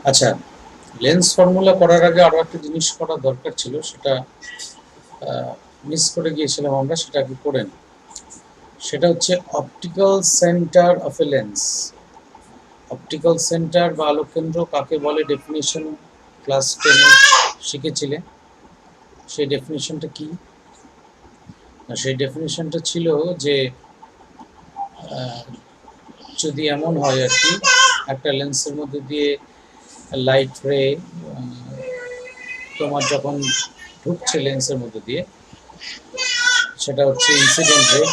আচ্ছা, lens formula করার আগে আরো একটা জিনিস করা দরকার ছিল, সেটা মিস করে গিয়েছিলাম আমরা, সেটা কি করে নিই। সেটা হচ্ছে optical centre of A lens. Optical centre বা আলোককেন্দ্র কাকে বলে ডেফিনিশন ক্লাস 10-এ শিখেছিলে। সেই ডেফিনিশনটা কি? সেই ডেফিনিশনটা ছিল যে যদি এমন হয় আর কি, একটা লেন্সের মধ্যে দিয়ে লাইট রে তোমার যখন ঢুকছে লেন্সের মধ্যে দিয়ে, সেটা হচ্ছে ইনসিডেন্ট রে।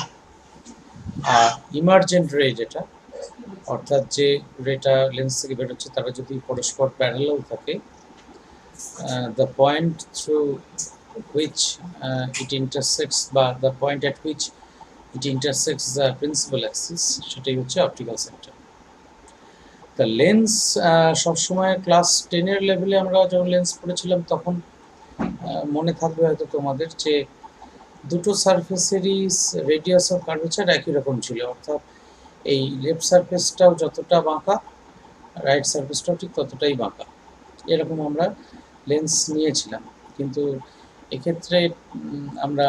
আর ইমার্জেন্ট রে যেটা, অর্থাৎ যে রেটা লেন্স থেকে বেরোচ্ছে তারা যদি পরস্পর প্যারালাল থাকে, the point through which it intersects বা the point at which it intersects the principal axis, সেটাই হচ্ছে অপটিক্যাল সেন্টার। তা লেন্স সবসময় ক্লাস 10-এর লেভেলে আমরা যখন লেন্স পড়েছিলাম তখন মনে থাকবে হয়তো তোমাদের যে দুটো সারফেসেরই রেডিয়াস অফ কার্ভেচার একই রকম ছিল, অর্থাৎ এই লেফট সারফেসটাও যতটা বাঁকা, রাইট সারফেসটাও ঠিক ততটাই বাঁকা, এরকম আমরা লেন্স নিয়েছিলাম। কিন্তু এক্ষেত্রে আমরা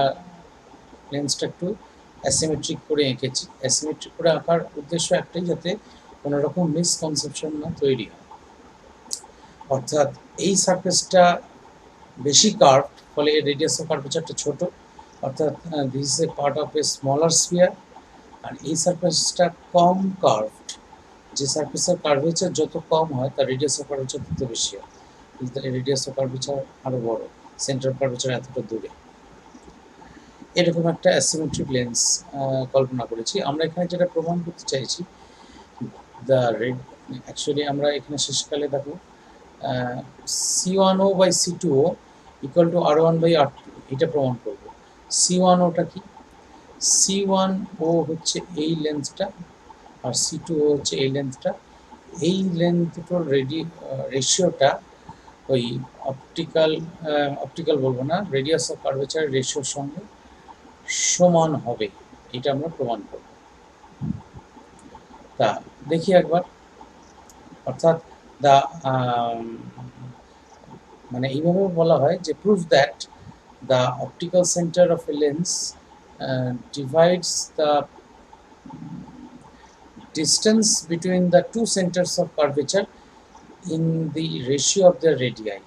লেন্সটা একটু অ্যাসিমেট্রিক করে এঁকেছি। অ্যাসিমেট্রিক করে আঁকার উদ্দেশ্য একটাই, যাতে কোনো রকম মিসকনসেপশন না তৈরি হয়। অর্থাৎ এই সারফেসটা বেশি কার্ভ, ফলে এর রেডিয়াস অফ কার্ভেচারটা ছোট, অর্থাৎ this is a part of a smaller sphere. আর এই সারফেসটা কম কার্ভড, যে সারফেসের কার্ভেচার যত কম হয় তার রেডিয়াস অফ কার্ভেচার তত বেশি হয়, কিন্তু এই রেডিয়াস অফ কার্ভেচার আরও বড়, সেন্টার অফ কার্ভেচার এতটা দূরে। এরকম একটা অ্যাসিমেট্রিক লেন্স কল্পনা করেছি আমরা। এখানে যেটা প্রমাণ করতে চাইছি, দ্য রেড অ্যাকচুয়ালি আমরা এখানে শেষকালে দেখো C1O by C2O equal to R1 by R2, এটা প্রমাণ করব। C1Oটা কি? C1O হচ্ছে এই লেন্সটা, আর C2O হচ্ছে এই লেন্সটা। এই লেন্স দুটোর রেশিওটা ওই অপটিক্যাল বলবো না, রেডিয়াস অফ কার্ভেচার রেশিওর সঙ্গে সমান হবে, এটা আমরা প্রমাণ করব। তা দেখি একবার। অর্থাৎ দা মানে এইভাবে বলা হয় যে proof that the optical centre of A lens divides the distance between the two centers of curvature in the ratio of their radii,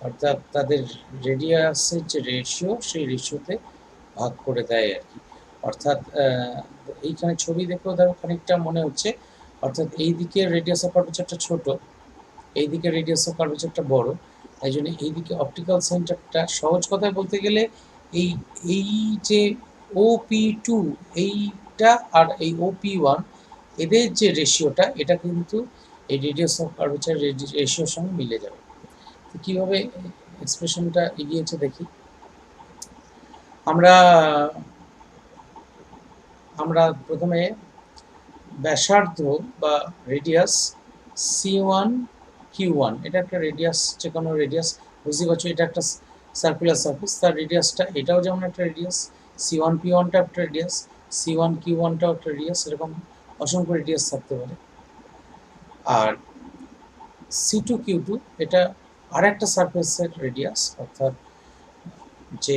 অর্থাৎ তাদের রেডিয়াসের যে রেশিও সেই রেশিওতে ভাগ করে দেয় আর কি। অর্থাৎ এইখানে ছবি দেখেও ধরো খানিকটা মনে হচ্ছে, অর্থাৎ এই দিকে রেডিয়াস অফ কার্ভেচারটা ছোট, এই দিকে রেডিয়াস অফ কার্ভেচারটা বড়, তাই জন্য এই দিকে অপটিক্যাল সেন্টারটা, সহজ কথায় বলতে গেলে এই এই যে OP2 এইটা আর এই OP1 এদের যে রেশিওটা, এটা কিন্তু এই রেডিয়াস অফ কার্ভেচার রেশিওর সঙ্গে মিলে যাবে। তো কীভাবে এক্সপ্রেশনটা এগিয়েছে দেখি। আমরা আমরা প্রথমে ব্যাসার্ধ বা রেডিয়াস C1Q1, এটা একটা রেডিয়াস, যে কোনো রেডিয়াস বুঝতে পারছো, এটা একটা সার্কুলার সার্ফেস, তার রেডিয়াসটা এটাও যেমন একটা রেডিয়াস, C1P1টা একটা রেডিয়াস, C1Q1টাও একটা রেডিয়াস, এরকম অসংখ্য রেডিয়াস থাকতে পারে। আর C2Q2 এটা আর একটা সার্ফেসের রেডিয়াস, অর্থাৎ যে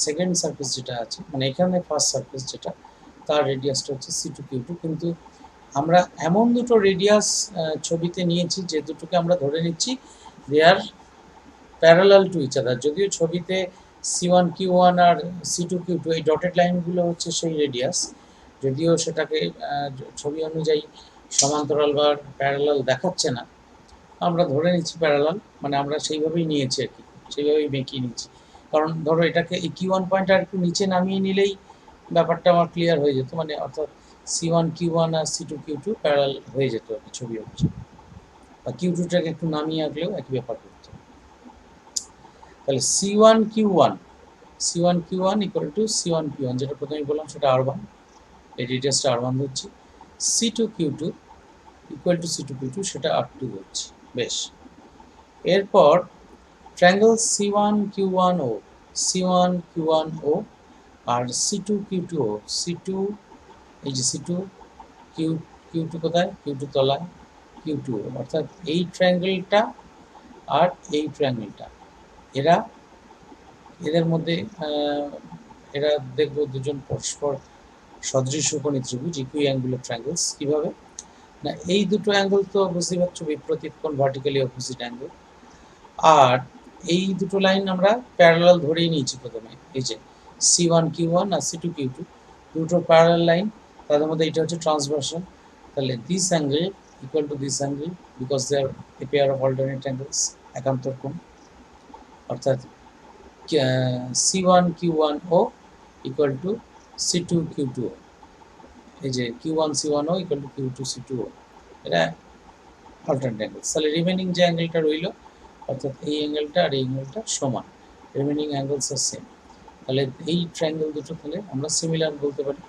সেকেন্ড সার্ফেস যেটা আছে, মানে এখানে ফার্স্ট সার্ফেস যেটা, তার রেডিয়াসটা হচ্ছে C2Q2। কিন্তু আমরা এমন দুটো রেডিয়াস ছবিতে নিয়েছি যে দুটোকে আমরা ধরে নিচ্ছি দে are parallel to each other. যদিও ছবিতে C1Q1 আর C2Q2 এই ডটেড লাইনগুলো হচ্ছে সেই রেডিয়াস, যদিও সেটাকে ছবি অনুযায়ী সমান্তরাল বা প্যারালাল দেখাচ্ছে না, আমরা ধরে নিচ্ছি প্যারালাল, মানে আমরা সেইভাবেই নিয়েছি আর কি, সেইভাবেই বেঁকিয়ে নিচ্ছি। কারণ ধরো এটাকে এই Q1 পয়েন্ট আর একটু নিচে নামিয়ে নিলেই ব্যাপারটা আমার ক্লিয়ার হয়ে যেত, মানে অর্থাৎ C1Q1 আর C2Q2 প্যারালাল হয়ে যেত আর কি ছবি হচ্ছে, বা Q2টাকে একটু নামিয়ে আঁকলেও একই ব্যাপার করতো। তাহলে C1Q1 ইকুয়াল টু C1P1, যেটা প্রথমে বললাম সেটা R1, এই রেডিয়াসটা R1 ধরছি। C2Q2 ইকুয়াল টু C2Q2, সেটা R2 ধরছি। বেশ, এরপর ট্রায়াঙ্গেল C1Q1O, C1Q1O আর C2Q2O, C2, এই যে C2, Q2 কোথায়, Q2 তলায়, Q2 অর্থাৎ এই ট্রায়াঙ্গেলটা আর এই ট্রায়াঙ্গেলটা এদের মধ্যে এরা দেখবো দুজন পরস্পর সদৃশ কোণী ত্রিভুজ, ইকুই অ্যাঙ্গুলার ট্রায়াঙ্গেলস। কিভাবে না, এই দুটো অ্যাঙ্গেল তো বুঝতেই পারছো বিপরীত কোণ, ভার্টিক্যালি অপোজিট অ্যাঙ্গেল। আর এই দুটো লাইন আমরা প্যারালাল ধরেই নিয়েছি প্রথমে, এই যে C1Q1 আর C2Q2 দুটো প্যারালাল লাইন, তাদের মধ্যে এটা হচ্ছে ট্রান্সভার্সন। তাহলে this angle equal to this angle because they are a pair of alternate angles, একান্তর কোণ। অর্থাৎ C1Q1O ইকুয়াল টু C2Q2O, এই যে Q1C1O ইকুয়াল টু Q2C2O, এটা অল্টারনেট অ্যাঙ্গেল। তাহলে রিমেনিং যে অ্যাঙ্গেলটা রইল, অর্থাৎ এই অ্যাঙ্গেলটা আর এই অ্যাঙ্গেলটা সমান, রিমেনিং অ্যাঙ্গেলস আর সেম। তাহলে এই ট্রায়াঙ্গেল দুটো তাহলে আমরা সিমিলার বলতে পারি।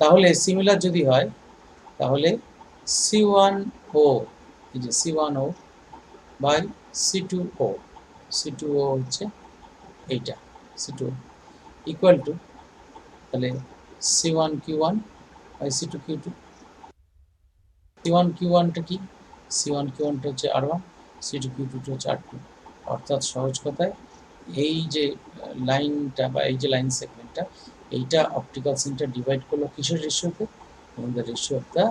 তাহলে সিমিলার যদি হয় তাহলে C1O, এই যে C1O বাই C2O, C2O হচ্ছে এইটা C2O ইকুয়াল টু তাহলে C1Q1 বাই C2Q2। C1Q1টা কি? C1Q1টা হচ্ছে R1, C2Q2টা হচ্ছে R2। অর্থাৎ সহজ কথায় এই যে লাইনটা বা এই যে লাইন সেগমেন্টটা, এইটা অপটিক্যাল সেন্টার ডিভাইড করলো কিসের রেশিওতে? The ratio of the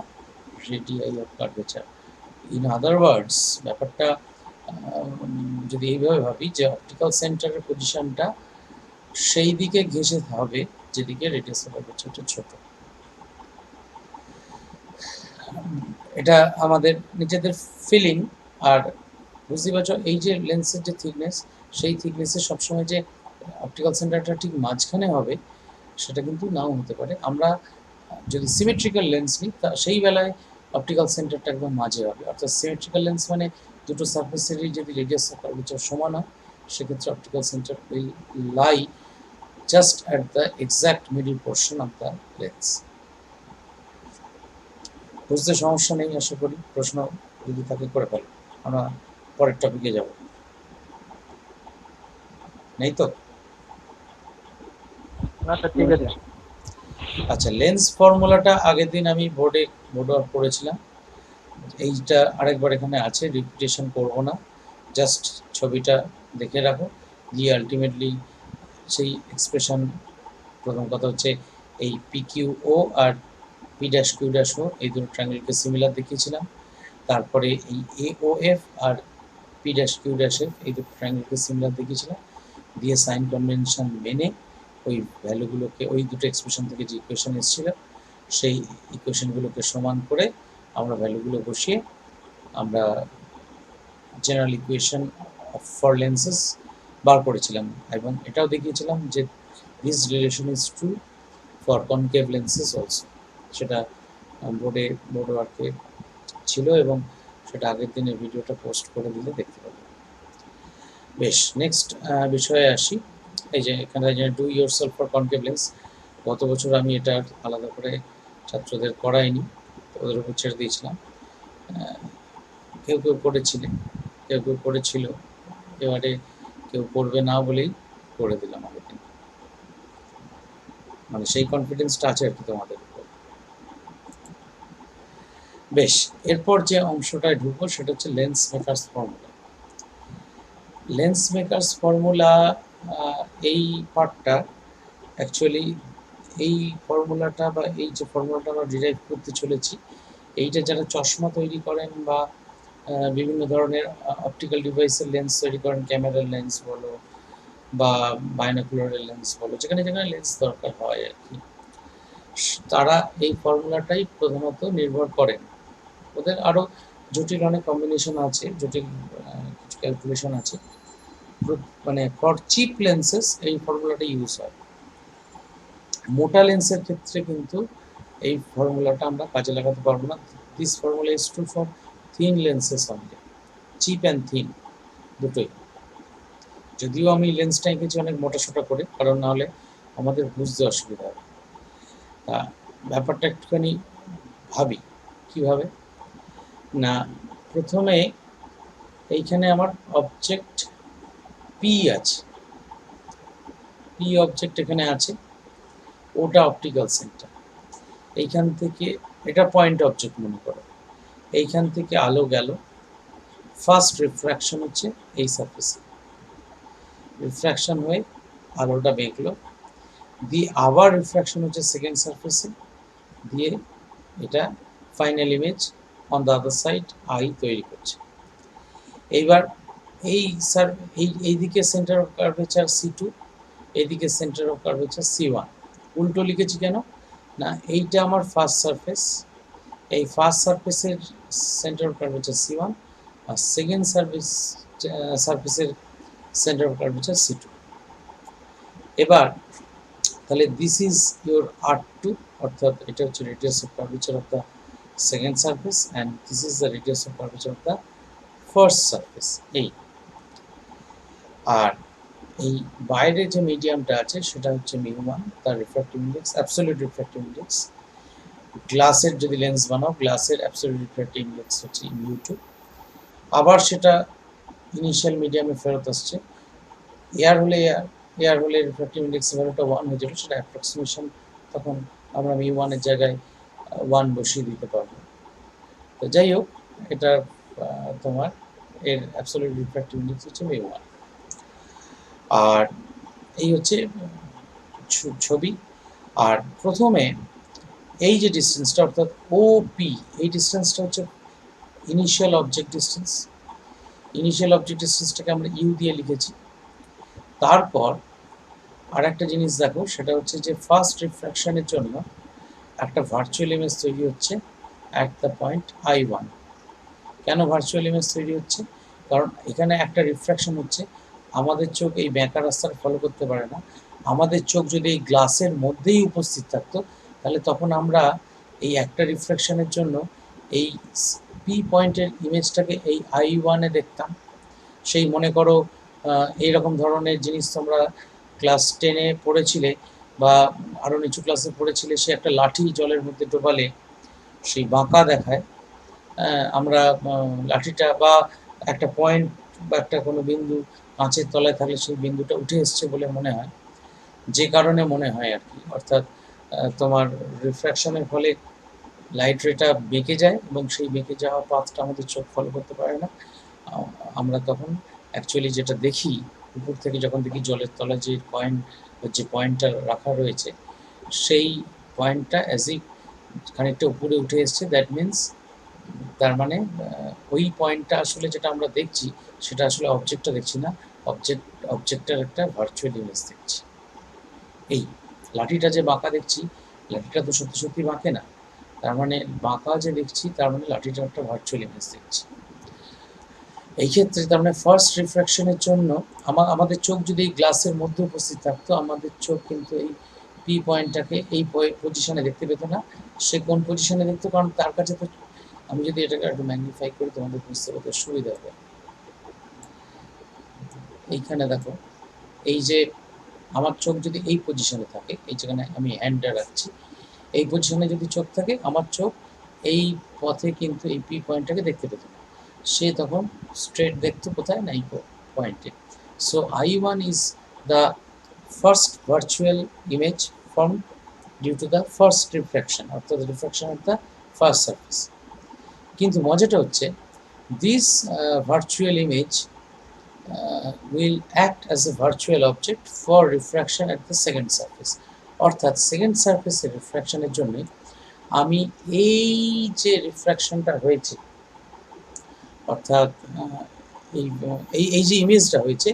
radii of curvature. In other words, ব্যাপারটা যদি এইভাবে ভাবি যে অপটিক্যাল সেন্টারের পজিশনটা সেই দিকে ঘেঁষে হবে যেদিকে রেডিয়াস অফ কার্ভেচারটা ছোট। এটা আমাদের নিজেদের ফিলিং। আর বুঝতে পারছো এই যে লেন্সের যে থিকনেস, সেই থিকনেসে সবসময় যে অপটিক্যাল সেন্টারটা ঠিক মাঝখানে হবে সেটা কিন্তু নাও হতে পারে। আমরা যদি সিমেট্রিক্যাল লেন্স নিই তা সেই বেলায় অপটিক্যাল সেন্টারটা একদম মাঝে হবে। অর্থাৎ সিমেট্রিক্যাল লেন্স মানে দুটো সারফেসেরই যদি রেডিয়াস অফ কার্ভেচার সমান হয়, সেক্ষেত্রে optical centre will lie just at the exact middle portion of the lens. বুঝতে সমস্যা নেই আশা করি, প্রশ্ন যদি থাকে করে ফেলো, আমরা পরের টপিকে যাব। নেই তো? আচ্ছা ঠিক আছে। আচ্ছা, লেন্স ফর্মুলাটা আগের দিন আমি বোর্ডে করেছিলাম, এইটা আরেকবার এখানে আছে, রিপিটেশন করব না, জাস্ট ছবিটা দেখে রাখো। দিয়ে আলটিমেটলি সেই এক্সপ্রেশন, প্রথম কথা হচ্ছে এই PQO আর P'-Q'-O এই দুটো ট্রায়াঙ্গেলকে সিমিলার দেখিয়েছিলাম। তারপরে এই AOF আর P'-Q'-F এই দুটো ট্রায়াঙ্গেলকে সিমিলার দেখিয়েছিলাম। দিয়ে সাইন কনভেনশন মেনে ওই ভ্যালুগুলোকে, ওই দুটো এক্সপ্রেশন থেকে যে ইকুয়েশন এসেছিল সেই ইকুয়েশনগুলোকে সমান করে আমরা ভ্যালুগুলো বসিয়ে আমরা জেনারেল ইকুয়েশন ফর লেন্সেস বার করেছিলাম। এবং এটাও দেখিয়েছিলাম যে this relation is true for concave lenses also. সেটা বোর্ড ওয়ার্কে ছিল এবং সেটা আগের দিনের ভিডিওটা পোস্ট করে দিলে দেখতে পাবে। বেশ, নেক্সট বিষয়ে আসি। এই যে এখানে do your self for concave lens, গত বছর আমি এটা আলাদা করে ছাত্রদের করাইনি, ওদের উপর ছেড়ে দিয়েছিলাম। কেউ কেউ করেছিলেন, কেউ কেউ করেছিল, এবারে কেউ করবে না বলেই করে দিলাম আগের দিন। মানে সেই কনফিডেন্সটা আছে আর কি তোমাদের উপর। বেশ, এরপর যে অংশটায় ঢুকবো সেটা হচ্ছে lens makers formula. Lens makers formula, এই পার্টটা অ্যাকচুয়ালি এই ফর্মুলাটা বা এই যে ফর্মুলাটা আমরা ডিরাইভ করতে চলেছি, এইটা যারা চশমা তৈরি করেন বা বিভিন্ন ধরনের অপটিক্যাল ডিভাইসের লেন্স তৈরি করেন, ক্যামেরার লেন্স বলো বা বাইনোকুলারের লেন্স বলো, যেখানে যেখানে লেন্স দরকার হয় আর কি, তারা এই ফর্মুলাটাই প্রধানত নির্ভর করেন। ওদের আরও জটিল অনেক কম্বিনেশন আছে, জটিল কিছু ক্যালকুলেশন আছে। মানে ফর চিপ লেন্সেস এই ফর্মুলাটা ইউজ হয়। মোটা লেন্সের ক্ষেত্রে কিন্তু এই ফর্মুলাটা আমরা কাজে লাগাতে পারবো না। This formula is true for thin lenses only, chip and thin দুটোই। যদিও আমি লেন্সটা এঁকেছি অনেক মোটাসোটা করে, কারণ নাহলে আমাদের বুঝতে অসুবিধা হবে। তা ব্যাপারটা একটুখানি ভাবি কীভাবে না, প্রথমে এইখানে আমার অবজেক্ট পি আছে, পি অবজেক্ট এখানে আছে, ওটা অপটিক্যাল সেন্টার। এইখান থেকে এটা পয়েন্ট অবজেক্ট মনে করো, এইখান থেকে আলো গেল, ফার্স্ট রিফ্র্যাকশন হচ্ছে এই সারফেসে, রিফ্র্যাকশন হয়ে আলোটা বেঁকলো, দিয়ে আবার রিফ্র্যাকশন হচ্ছে সেকেন্ড সারফেসে, দিয়ে এটা final image on the other side I তৈরি করছে। এইবার এই এইদিকে সেন্টার অফ কার্ভেচার C2, এইদিকে সেন্টার অফ কার্ভেচার C1। উল্টো লিখেছি কেন না, এইটা আমার ফার্স্ট সারফেস, এই ফার্স্ট সারফেসের সেন্টার অফ কার্ভেচার C1 আর সেকেন্ড সারফেসের সেন্টার অফ কার্ভেচার C2। এবার তাহলে দিস ইজ ইউর R2, অর্থাৎ এটা হচ্ছে radius of curvature of the second surface and this is the radius of curvature of the first surface. এই আর এই বাইরে যে মিডিয়ামটা আছে সেটা হচ্ছে μ1, তার refractive index, absolute refractive index. গ্লাসের যদি লেন্স বানাও, গ্লাসের অ্যাবসলিউট রিফ্র্যাক্টিভ ইন্ডেক্স হচ্ছে μ2। আবার সেটা ইনিশিয়াল মিডিয়ামে ফেরত আসছে। এয়ার হলে রিফ্র্যাক্টিভ ইন্ডেক্সের ভ্যালুটা 1 হয়ে যাবে, সেটা অ্যাপ্রক্সিমেশন, তখন আমরা μ1 এর জায়গায় 1 বসিয়ে দিতে পারবো। তো যাই হোক, এটা তোমার এর অ্যাবসলিউট রিফ্র্যাক্টিভ ইন্ডেক্স হচ্ছে μ1। আর এই হচ্ছে ছবি। আর প্রথমে এই যে ডিস্টেন্সটা অর্থাৎ OP, এই ডিস্টেন্সটা হচ্ছে initial object distance. Initial object ডিস্টেন্সটাকে আমরা ইউ দিয়ে লিখেছি। তারপর আর একটা জিনিস দেখো, সেটা হচ্ছে যে ফার্স্ট রিফ্র্যাকশনের জন্য একটা ভার্চুয়াল ইমেজ তৈরি হচ্ছে অ্যাট দ্য পয়েন্ট I1। কেন ভার্চুয়াল ইমেজ তৈরি হচ্ছে? কারণ এখানে একটা রিফ্র্যাকশন হচ্ছে, আমাদের চোখ এই ব্যাঁকা রাস্তার ফলো করতে পারে না। আমাদের চোখ যদি এই গ্লাসের মধ্যেই উপস্থিত থাকতো, তাহলে তখন আমরা এই একটা রিফ্র্যাকশনের জন্য এই পি পয়েন্টের ইমেজটাকে এই I1-এ দেখতাম। সেই মনে করো এইরকম ধরনের জিনিস তোমরা ক্লাস 10-এ পড়েছিলে বা আরও নিচু ক্লাসে পড়েছিলে, সে একটা লাঠি জলের মধ্যে ডোবালে সেই বাঁকা দেখায়। আমরা লাঠিটা বা একটা পয়েন্ট বা একটা কোনো বিন্দু কাঁচের তলায় থাকলে সেই বিন্দুটা উঠে এসছে বলে মনে হয়, যে কারণে মনে হয় আর কি। অর্থাৎ তোমার রিফ্র্যাকশনের ফলে লাইট রেটা বেঁকে যায় এবং সেই বেঁকে যাওয়া পাথটা আমাদের চোখ ফলো করতে পারে না। আমরা তখন অ্যাকচুয়ালি যেটা দেখি, উপর থেকে যখন দেখি জলের তলায় যে পয়েন্টটা রাখা রয়েছে, সেই পয়েন্টটা অ্যাজ খানিকটা উপরে উঠে এসছে, দ্যাট মিনস তার মানে ওই পয়েন্টটা আসলে যেটা আমরা দেখছি সেটা আসলে অবজেক্টটা দেখছি না, অবজেক্টটার একটা ভার্চুয়াল ইমেজ দেখছি। এই লাঠিটা যে বাঁকা দেখছি, লাঠিটা তো সত্যি সত্যি বাঁকে না, তার মানে বাঁকা যে দেখছি তার মানে লাঠিটার একটা ভার্চুয়াল ইমেজ দেখছি। এই ক্ষেত্রে তার মানে ফার্স্ট রিফ্র্যাকশনের জন্য আমাদের চোখ যদি এই গ্লাসের মধ্যে উপস্থিত থাকতো, আমাদের চোখ কিন্তু এই পি পয়েন্টটাকে এই পজিশনে দেখতে পেত না। সে কোন পজিশনে দেখতো? কারণ তার কাছে তো, আমি যদি এটাকে একটু ম্যাগনিফাই করি তোমাদের বুঝতে পারতে সুবিধা হবে। এইখানে দেখো, এই যে আমার চোখ যদি এই পজিশনে থাকে, এই যেখানে আমি হ্যান্ডটা রাখছি, এই পজিশনে যদি চোখ থাকে, আমার চোখ এই পথে কিন্তু এই পি পয়েন্টটাকে দেখতে পেত না, সে তখন স্ট্রেট দেখতো কোথায় না এই পয়েন্টে। So I1 is the first virtual image form due to the first refraction, অর্থাৎ refraction of the first surface. কিন্তু মজাটা হচ্ছে, this virtual image will act as a virtual object for refraction at the second surface। অর্থাৎ second সারফেসের রিফ্র্যাকশনের জন্য আমি এই যে রিফ্র্যাকশনটা হয়েছে, অর্থাৎ এই যে ইমেজটা হয়েছে,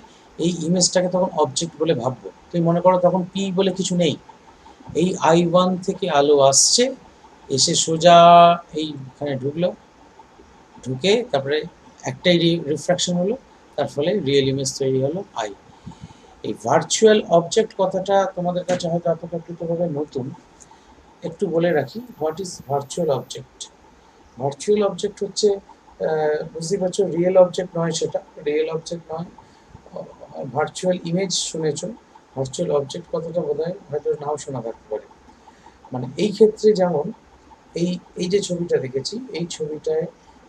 এই ইমেজটাকে তখন অবজেক্ট বলে ভাববো। তুমি মনে করো তখন পি বলে কিছু নেই, এই I1 থেকে আলো আসছে, এসে সোজা এইখানে ঢুকলো, ঢুকে তারপরে একটাই রিফ্র্যাকশন হলো, তার ফলে রিয়েল ইমেজ তৈরি হলো I। এই ভার্চুয়াল অবজেক্ট কথাটা তোমাদের কাছে হয়তো অপরিচিতভাবে নতুন, একটু বলে রাখি। What is virtual object? Virtual object হচ্ছে, বুঝতে পারছো, রিয়েল অবজেক্ট নয়, সেটা রিয়েল অবজেক্ট নয়। ভার্চুয়াল ইমেজ শুনেছো, ভার্চুয়াল অবজেক্ট কথাটা বোধহয় হয়তো নাও শোনা থাকতে পারে। মানে এই ক্ষেত্রে যেমন এই যে ছবিটা দেখেছি, এই ছবিটায়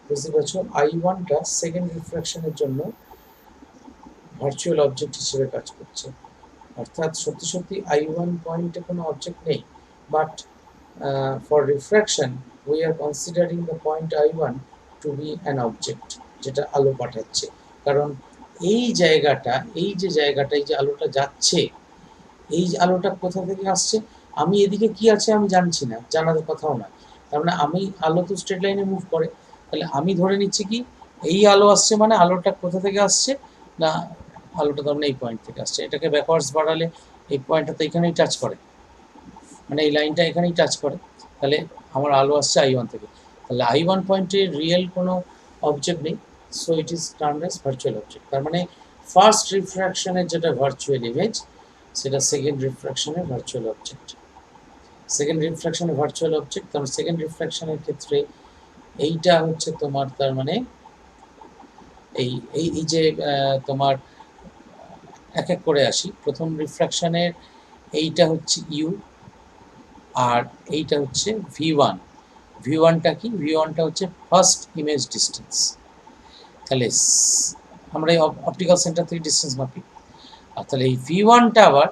বুঝতে পারছো I1টা সেকেন্ড রিফ্র্যাকশনের জন্য ভার্চুয়াল অবজেক্ট হিসেবে কাজ করছে। অর্থাৎ সত্যি সত্যি I1 পয়েন্টে কোনো অবজেক্ট নেই, but for refraction we are considering the point I1 to be an object, যেটা আলো পাঠাচ্ছে। কারণ এই জায়গাটা, এই যে জায়গাটা, এই যে আলোটা যাচ্ছে, এই যে আলোটা কোথা থেকে আসছে, আমি এদিকে কি আছে আমি জানছি না, জানার কথাও না। তার মানে আমি, আলো তো স্ট্রেট লাইনে মুভ করে, তাহলে আমি ধরে নিচ্ছি কি এই আলো আসছে, মানে আলোটা কোথা থেকে আসছে না, আলোটা ধরুন এই পয়েন্ট থেকে আসছে। এটাকে ব্যাকওয়ার্ডস বাড়ালে এই পয়েন্টটা তো এখানেই টাচ করে, মানে এই লাইনটা এখানেই টাচ করে, তাহলে আমার আলো আসছে I1 থেকে। তাহলে I1 পয়েন্টে রিয়েল কোনো অবজেক্ট নেই, so it is termed as virtual object. তার মানে ফার্স্ট রিফ্র্যাকশনের যেটা ভার্চুয়াল ইমেজ, সেটা সেকেন্ড রিফ্র্যাকশনের ভার্চুয়াল অবজেক্ট। সেকেন্ড রিফ্র্যাকশনের ভার্চুয়াল অবজেক্ট, কারণ সেকেন্ড রিফ্র্যাকশনের ক্ষেত্রে এইটা হচ্ছে তোমার, তার মানে এই এই এই যে তোমার এক এক করে আসি। প্রথম রিফ্র্যাকশনের এইটা হচ্ছে ইউ, আর এইটা হচ্ছে V1। V1টা কি? V1টা হচ্ছে ফার্স্ট ইমেজ ডিস্টেন্স। তাহলে আমরা এই অপটিক্যাল সেন্টার থেকে ডিস্টেন্স মাপি, আর তাহলে এই V1টা আবার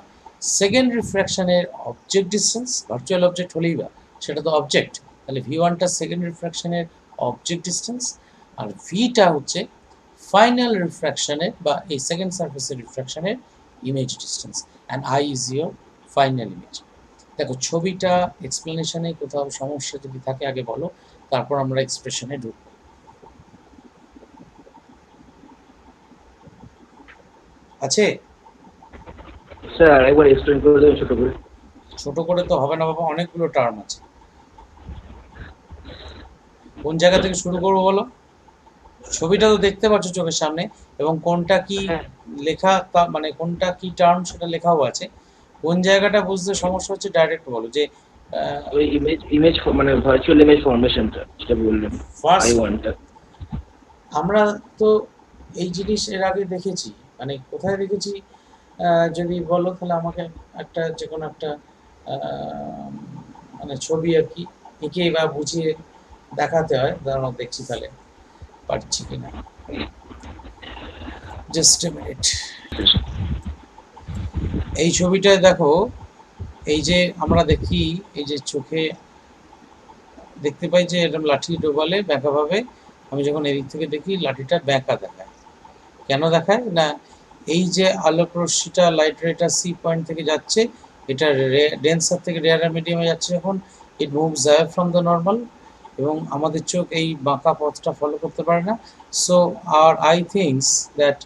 সেকেন্ড রিফ্র্যাকশনের অবজেক্ট ডিস্টেন্স। ভার্চুয়াল অবজেক্ট হলেই বা সেটা তো অবজেক্ট, তাহলে V1টা সেকেন্ড রিফ্র্যাকশনের অবজেক্ট ডিস্টেন্স, আর Vটা হচ্ছে ফাইনাল রিফ্র্যাকশনের বা এই সেকেন্ড সারফেসের রিফ্র্যাকশনের image distance, and I is your final image. দেখো ছবিটা এক্সপ্লেনেশনে কোথাও সমস্যা যদি থাকে আগে বলো, তারপর আমরা এক্সপ্রেশনে ঢুকবো। আছে? স্যার একবার এক্সপ্লেইন করে দেবেন ছোট করে? ছোট করে তো হবে না বাবা, অনেকগুলো টার্ম আছে। কোন জায়গা থেকে শুরু করবো বলো? ছবিটা তো দেখতে পাচ্ছ চোখের সামনে, এবং কোনটা কি লেখা, মানে কোনটা কি টার্ম সেটা লেখাও আছে। কোন জায়গাটা বুঝতে সমস্যা হচ্ছে ডাইরেক্ট বলো। যে ওই ইমেজ মানে ভার্চুয়াল ইমেজ ফরমেশনটা যেটা বললেন, ফার্স্ট I1টা। আমরা তো এই জিনিস এর আগে দেখেছি, মানে কোথায় দেখেছি যদি বলো তাহলে আমাকে একটা যে কোনো একটা মানে ছবি আর কি এঁকে বা বুঝিয়ে দেখাতে হয়। দাঁড়ানো দেখছি তাহলে পারছি কিনা, জাস্ট এ মিনিট। এই ছবিটায় দেখো, এই যে আমরা দেখি, এই যে চোখে দেখতে পাই যে এরকম লাঠি ডোবালে ব্যাঁকাভাবে, আমি যখন এদিক থেকে দেখি লাঠিটা ব্যাঁকা দেখায়। কেন দেখায় না, এই যে আলোক রশ্মিটা, লাইট রেটা সি পয়েন্ট থেকে যাচ্ছে, এটা ডেন্সার থেকে রেয়ার মিডিয়ামে যাচ্ছে, যখন it moves away from the normal, এবং আমাদের চোখ এই বাঁকা পথটা ফলো করতে পারে না। সো আর I thinks that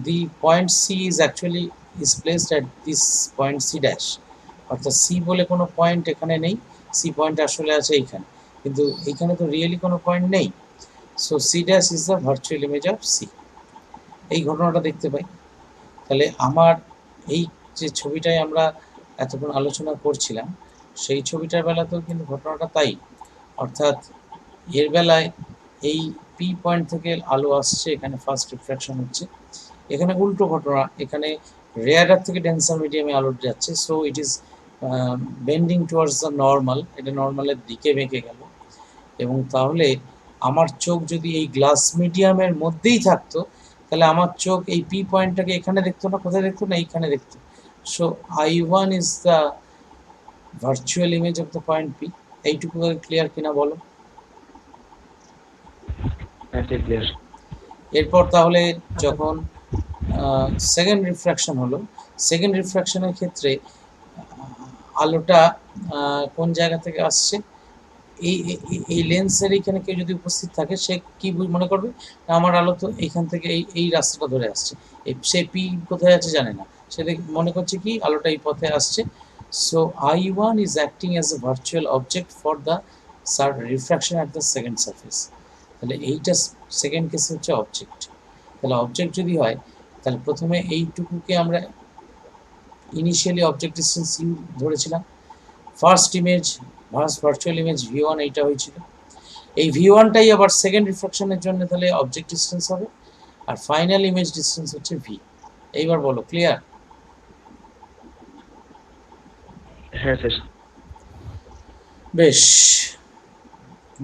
the point C is actually is placed at this point C dash, অর্থাৎ সি বলে কোনো পয়েন্ট এখানে নেই, সি পয়েন্ট আসলে আছে এইখানে, কিন্তু এইখানে তো রিয়েলি কোনো পয়েন্ট নেই। So C dash is the virtual image of C. এই ঘটনাটা দেখতে পাই। তাহলে আমার এই যে ছবিটায় আমরা এতক্ষণ আলোচনা করছিলাম, সেই ছবিটার বেলাতেও কিন্তু ঘটনাটা তাই। অর্থাৎ এর বেলায় এই পি পয়েন্ট থেকে আলো আসছে, এখানে ফার্স্ট রিফ্র্যাকশন হচ্ছে। এখানে উল্টো ঘটনা, এখানে রেয়ারার থেকে ডেন্সার মিডিয়ামে আলো যাচ্ছে, so it is bending towards the normal, এটা নর্মালের দিকে বেঁকে গেল। এবং তাহলে আমার চোখ যদি এই গ্লাস মিডিয়ামের মধ্যেই থাকতো, তাহলে আমার চোখ এই পি পয়েন্টটাকে এখানে দেখতো না, কোথায় দেখতো না, এইখানে দেখতো। So I1 is the virtual image of the point P. এইটুকু ক্লিয়ার কিনা বলো? এরপর তাহলে যখন সেকেন্ড রিফ্র্যাকশন হলো, সেকেন্ড রিফ্র্যাকশনের ক্ষেত্রে আলোটা কোন জায়গা থেকে আসছে, এই লেন্সের এইখানে কেউ যদি উপস্থিত থাকে, সে কি মনে করবে, আমার আলো তো এইখান থেকে এই রাস্তাটা ধরে আসছে, সে পি কোথায় আছে জানে না, সে মনে করছে কি আলোটা এই পথে আসছে। So I1 is acting as a virtual object for the refraction at the second surface. তাহলে এইটা সেকেন্ড কেসে হচ্ছে অবজেক্ট। তাহলে অবজেক্ট যদি হয়, তাহলে প্রথমে এইটুকুকে আমরা ইনিশিয়ালি অবজেক্ট ডিস্টেন্স ইউ ধরেছিলাম। First image virtual image V1 এইটা হয়েছিল। এই V1টাই আবার সেকেন্ড রিফ্র্যাকশনের জন্য তাহলে অবজেক্ট ডিস্টেন্স হবে, আর ফাইনাল ইমেজ ডিস্টেন্স হচ্ছে V। এইবার বলো, ক্লিয়ার? হ্যাঁ স্যার। বেশ,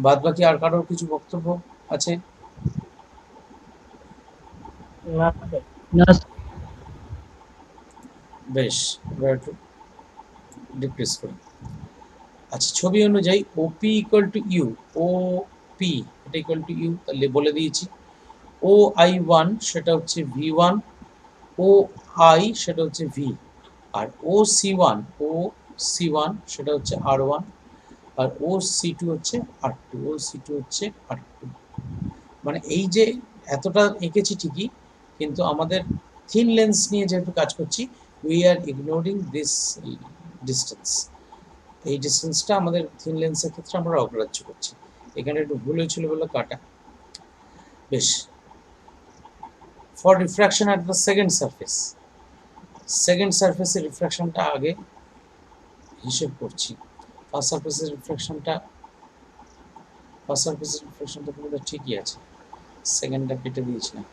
বাদ বাকি আর কারোর কিছু বক্তব্য আছে? বেশ, এবার একটু ডিক্রিজ করি। আচ্ছা, ছবি অনুযায়ী OP equal to u, O P এটা ইকুয়াল টু ইউ, তাহলে বলে দিয়েছি। ও আই ওয়ান সেটা হচ্ছে ভি ওয়ান, ও আই সেটা হচ্ছে ভি, আর ও সি ওয়ান, ও সি ওয়ান সেটা হচ্ছে আর ওয়ান, আর ও সি টু হচ্ছে আর টু, ও সি টু হচ্ছে আর টু। মানে এই যে এতটা এঁকেছি ঠিকই, কিন্তু আমাদের থিন লেন্স নিয়ে যেহেতু কাজ করছি, we are ignoring this distance. এই ডিস্টেন্সটা আমাদের থিন লেন্সের ক্ষেত্রে আমরা অগ্রাহ্য করছি। এখানে একটু ভুল হয়েছিল বলে কাটা। বেশ, for refraction at the second surface, second সারফেসের রিফ্র্যাকশনটা আগে হিসেব করছি। ফার্স্ট সারফেসের রিফ্র্যাকশনটা তোমাদের ঠিকই আছে, সেকেন্ডটা কেটে দিয়েছি না।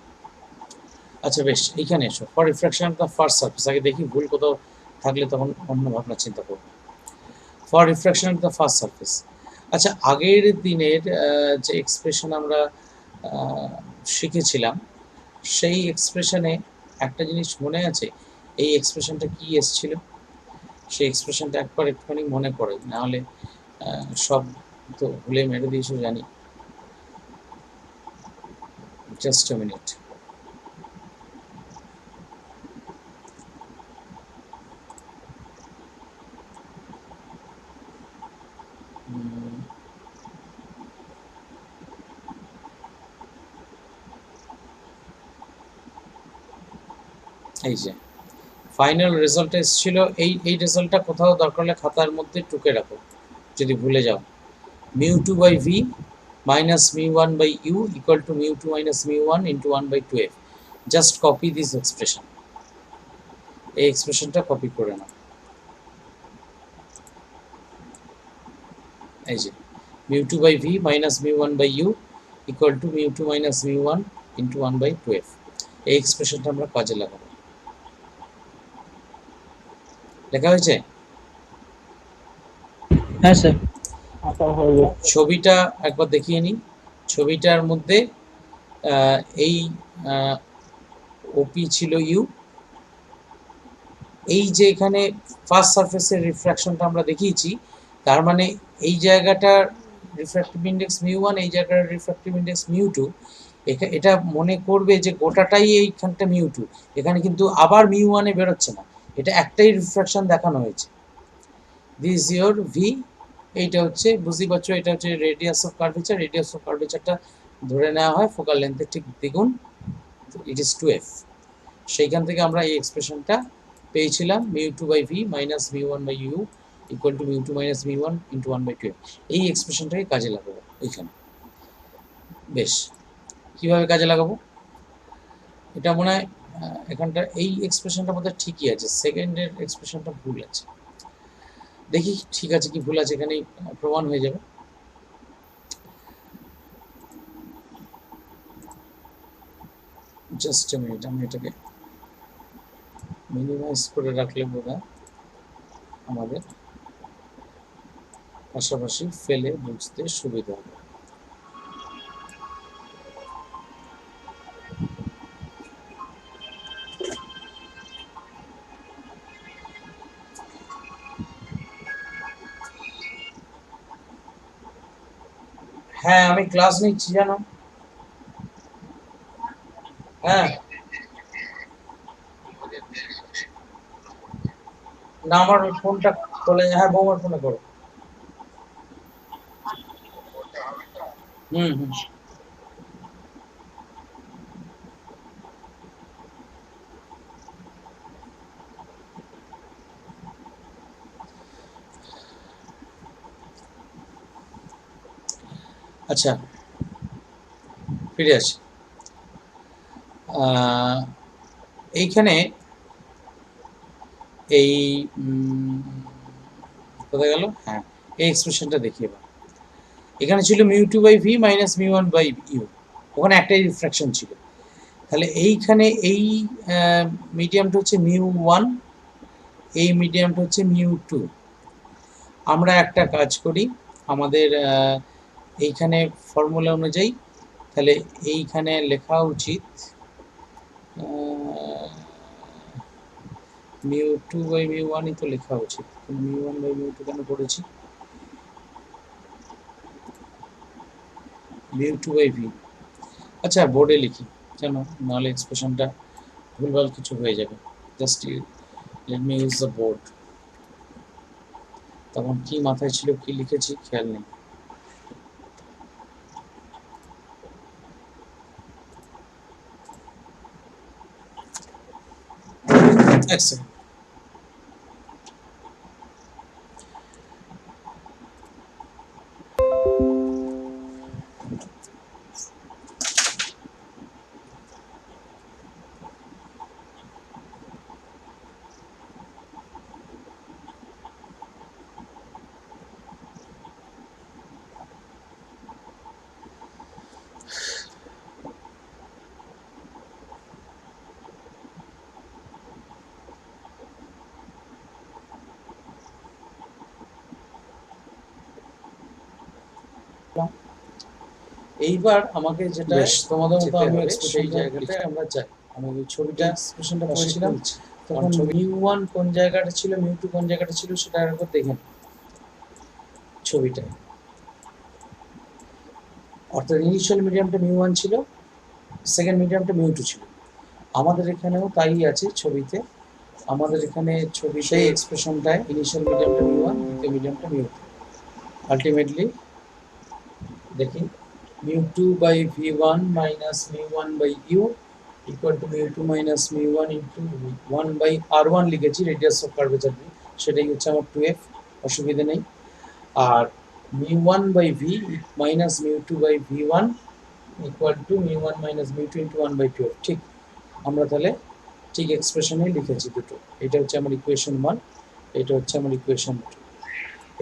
আচ্ছা বেশ, এইখানে এসো। For refraction of the first surface, আগে দেখি ভুল কোথাও থাকলে তখন অন্য ভাবনা চিন্তা করব। For refraction of the first surface, আচ্ছা আগের দিনের যে এক্সপ্রেশন আমরা শিখেছিলাম, সেই এক্সপ্রেশনে একটা জিনিস মনে আছে, এই এক্সপ্রেশনটা কি এসেছিল? সেই এক্সপ্রেশনটা একটুখানি মনে করে, নাহলে সব তো ভুলে মেরে দিয়েছো জানি। Just a minute. এই যে ফাইনাল রেজাল্ট এসেছিল, এই রেজাল্টটা কোথাও দরকার হলে খাতার মধ্যে টুকে রাখো যদি ভুলে যাও। μ2 by v minus μ1 by u equal to μ2 minus μ1 into 1 by 2f. Just copy this expression. এই এক্সপ্রেশনটা কপি করে নাও। এই যে μ2 by v minus μ1 by u equal to μ2 minus μ1 into 1 by 2f. এই এক্সপ্রেশনটা আমরা কাজে লাগাবো। লেখা হয়েছে? হ্যাঁ স্যার। ছবিটা একবার দেখিয়ে নিই। ছবিটার মধ্যে এই ওপি ছিল ইউ, এই যে এখানে ফার্স্ট সারফেসের রিফ্র্যাকশনটা আমরা দেখিয়েছি, তার মানে এই জায়গাটার রিফ্র্যাক্টিভ ইন্ডেক্স μ1, এই জায়গাটার রিফ্র্যাক্টিভ ইন্ডেক্স μ2। এটা মনে করবে যে গোটাটাই এইখানটা μ2, এখানে কিন্তু আবার μ1 বেরোচ্ছে না, এটা একটাই রিফ্র্যাকশন দেখানো হয়েছে। দিস ইয়োর ভি, এইটা হচ্ছে বুঝতেই পারছো, এটা হচ্ছে radius of curvature. Radius of কার্ভেচারটা ধরে নেওয়া হয় ফোকাল লেন্থের ঠিক দ্বিগুণ, ইট ইজ 2f। সেইখান থেকে আমরা এই এক্সপ্রেশনটা পেয়েছিলাম, μ2 by v minus μ1 by u equal to μ2 minus μ1 into 1 by 2f। এই এক্সপ্রেশনটাকে কাজে লাগাবো এইখানে। বেশ, কিভাবে কাজে লাগাবো? এটা মনে হয় এখানটা এই এক্সপ্রেশনটা মধ্যে ঠিকই আছে, সেকেন্ডের এক্সপ্রেশনটা ভুল আছে। দেখি ঠিক আছে কি ভুল আছে, এখানেই প্রমাণ হয়ে যাবে। জাস্ট এ মিনিট, আমি এটাকে মিনিমাইজ করে রাখলে বোধহয় আমাদের পাশাপাশি ফেলে বুঝতে সুবিধা হবে। হ্যাঁ আমি ক্লাস নিচ্ছি জানো। হ্যাঁ না, আমার ফোনটা চলে, হ্যাঁ বৌমার ফোনে করো। হুম হুম। আচ্ছা ফিরে আসি। এইখানে এই কোথায় গেল? হ্যাঁ, এই এক্সপ্রেশনটা দেখি এবার। এখানে ছিল μ2 by v minus μ1 by u, ওখানে একটাই রিফ্র্যাকশন ছিল। তাহলে এইখানে এই মিডিয়ামটা হচ্ছে μ1, এই মিডিয়ামটা হচ্ছে μ2। আমরা একটা কাজ করি, আমাদের এইখানে ফর্মুলা অনুযায়ী তাহলে এইখানে লেখা উচিত μ2 by μ1ই তো লেখা উচিত, μ1 by μ2 কেন করেছি? Mu two by v. আচ্ছা বোর্ডে লিখি কেন, নাহলে এক্সপ্রেশনটা ভুলভাল কিছু হয়ে যাবে। Just let me use the board. তখন কি মাথায় ছিল কি লিখেছি খেয়াল নেই। এক সেকেন্ড। এইবার আমাকে যেটা তোমাদের মতো আমি সেই জায়গাটায় আমরা যাই। আমি ওই ছবিটা এক্সপ্রেশনটা করেছিলাম, তখন মিউ ওয়ান কোন জায়গাটা ছিল, মিউ টু কোন জায়গাটা ছিল, সেটা একবার দেখে নিই ছবিটায়। অর্থাৎ ইনিশিয়াল মিডিয়ামটা মিউ ওয়ান ছিল, সেকেন্ড মিডিয়ামটা মিউ টু ছিল। আমাদের এখানেও তাই আছে ছবিতে। আমাদের এখানে ছবি সেই এক্সপ্রেশনটায় ইনিশিয়াল মিডিয়ামটা মিউ ওয়ান, দ্বিতীয় মিডিয়ামটা মিউ টু। আলটিমেটলি দেখি mu 2 by v1 minus mu1 by u equal to mu2 minus mu1 into 1 by r1 লিখেছি, রেডিয়াস অফ কার্ভেচার দিয়ে, সেটাই হচ্ছে আমার 2f, অসুবিধা নেই। আর mu1 by v minus mu2 by v1 equal to mu1 minus mu2 into 1 by 2f। ঠিক, আমরা তাহলে ঠিক এক্সপ্রেশনেই লিখেছি দুটো। এটা হচ্ছে আমার ইকুয়েশন 1, এটা হচ্ছে আমার ইকুয়েশন 2।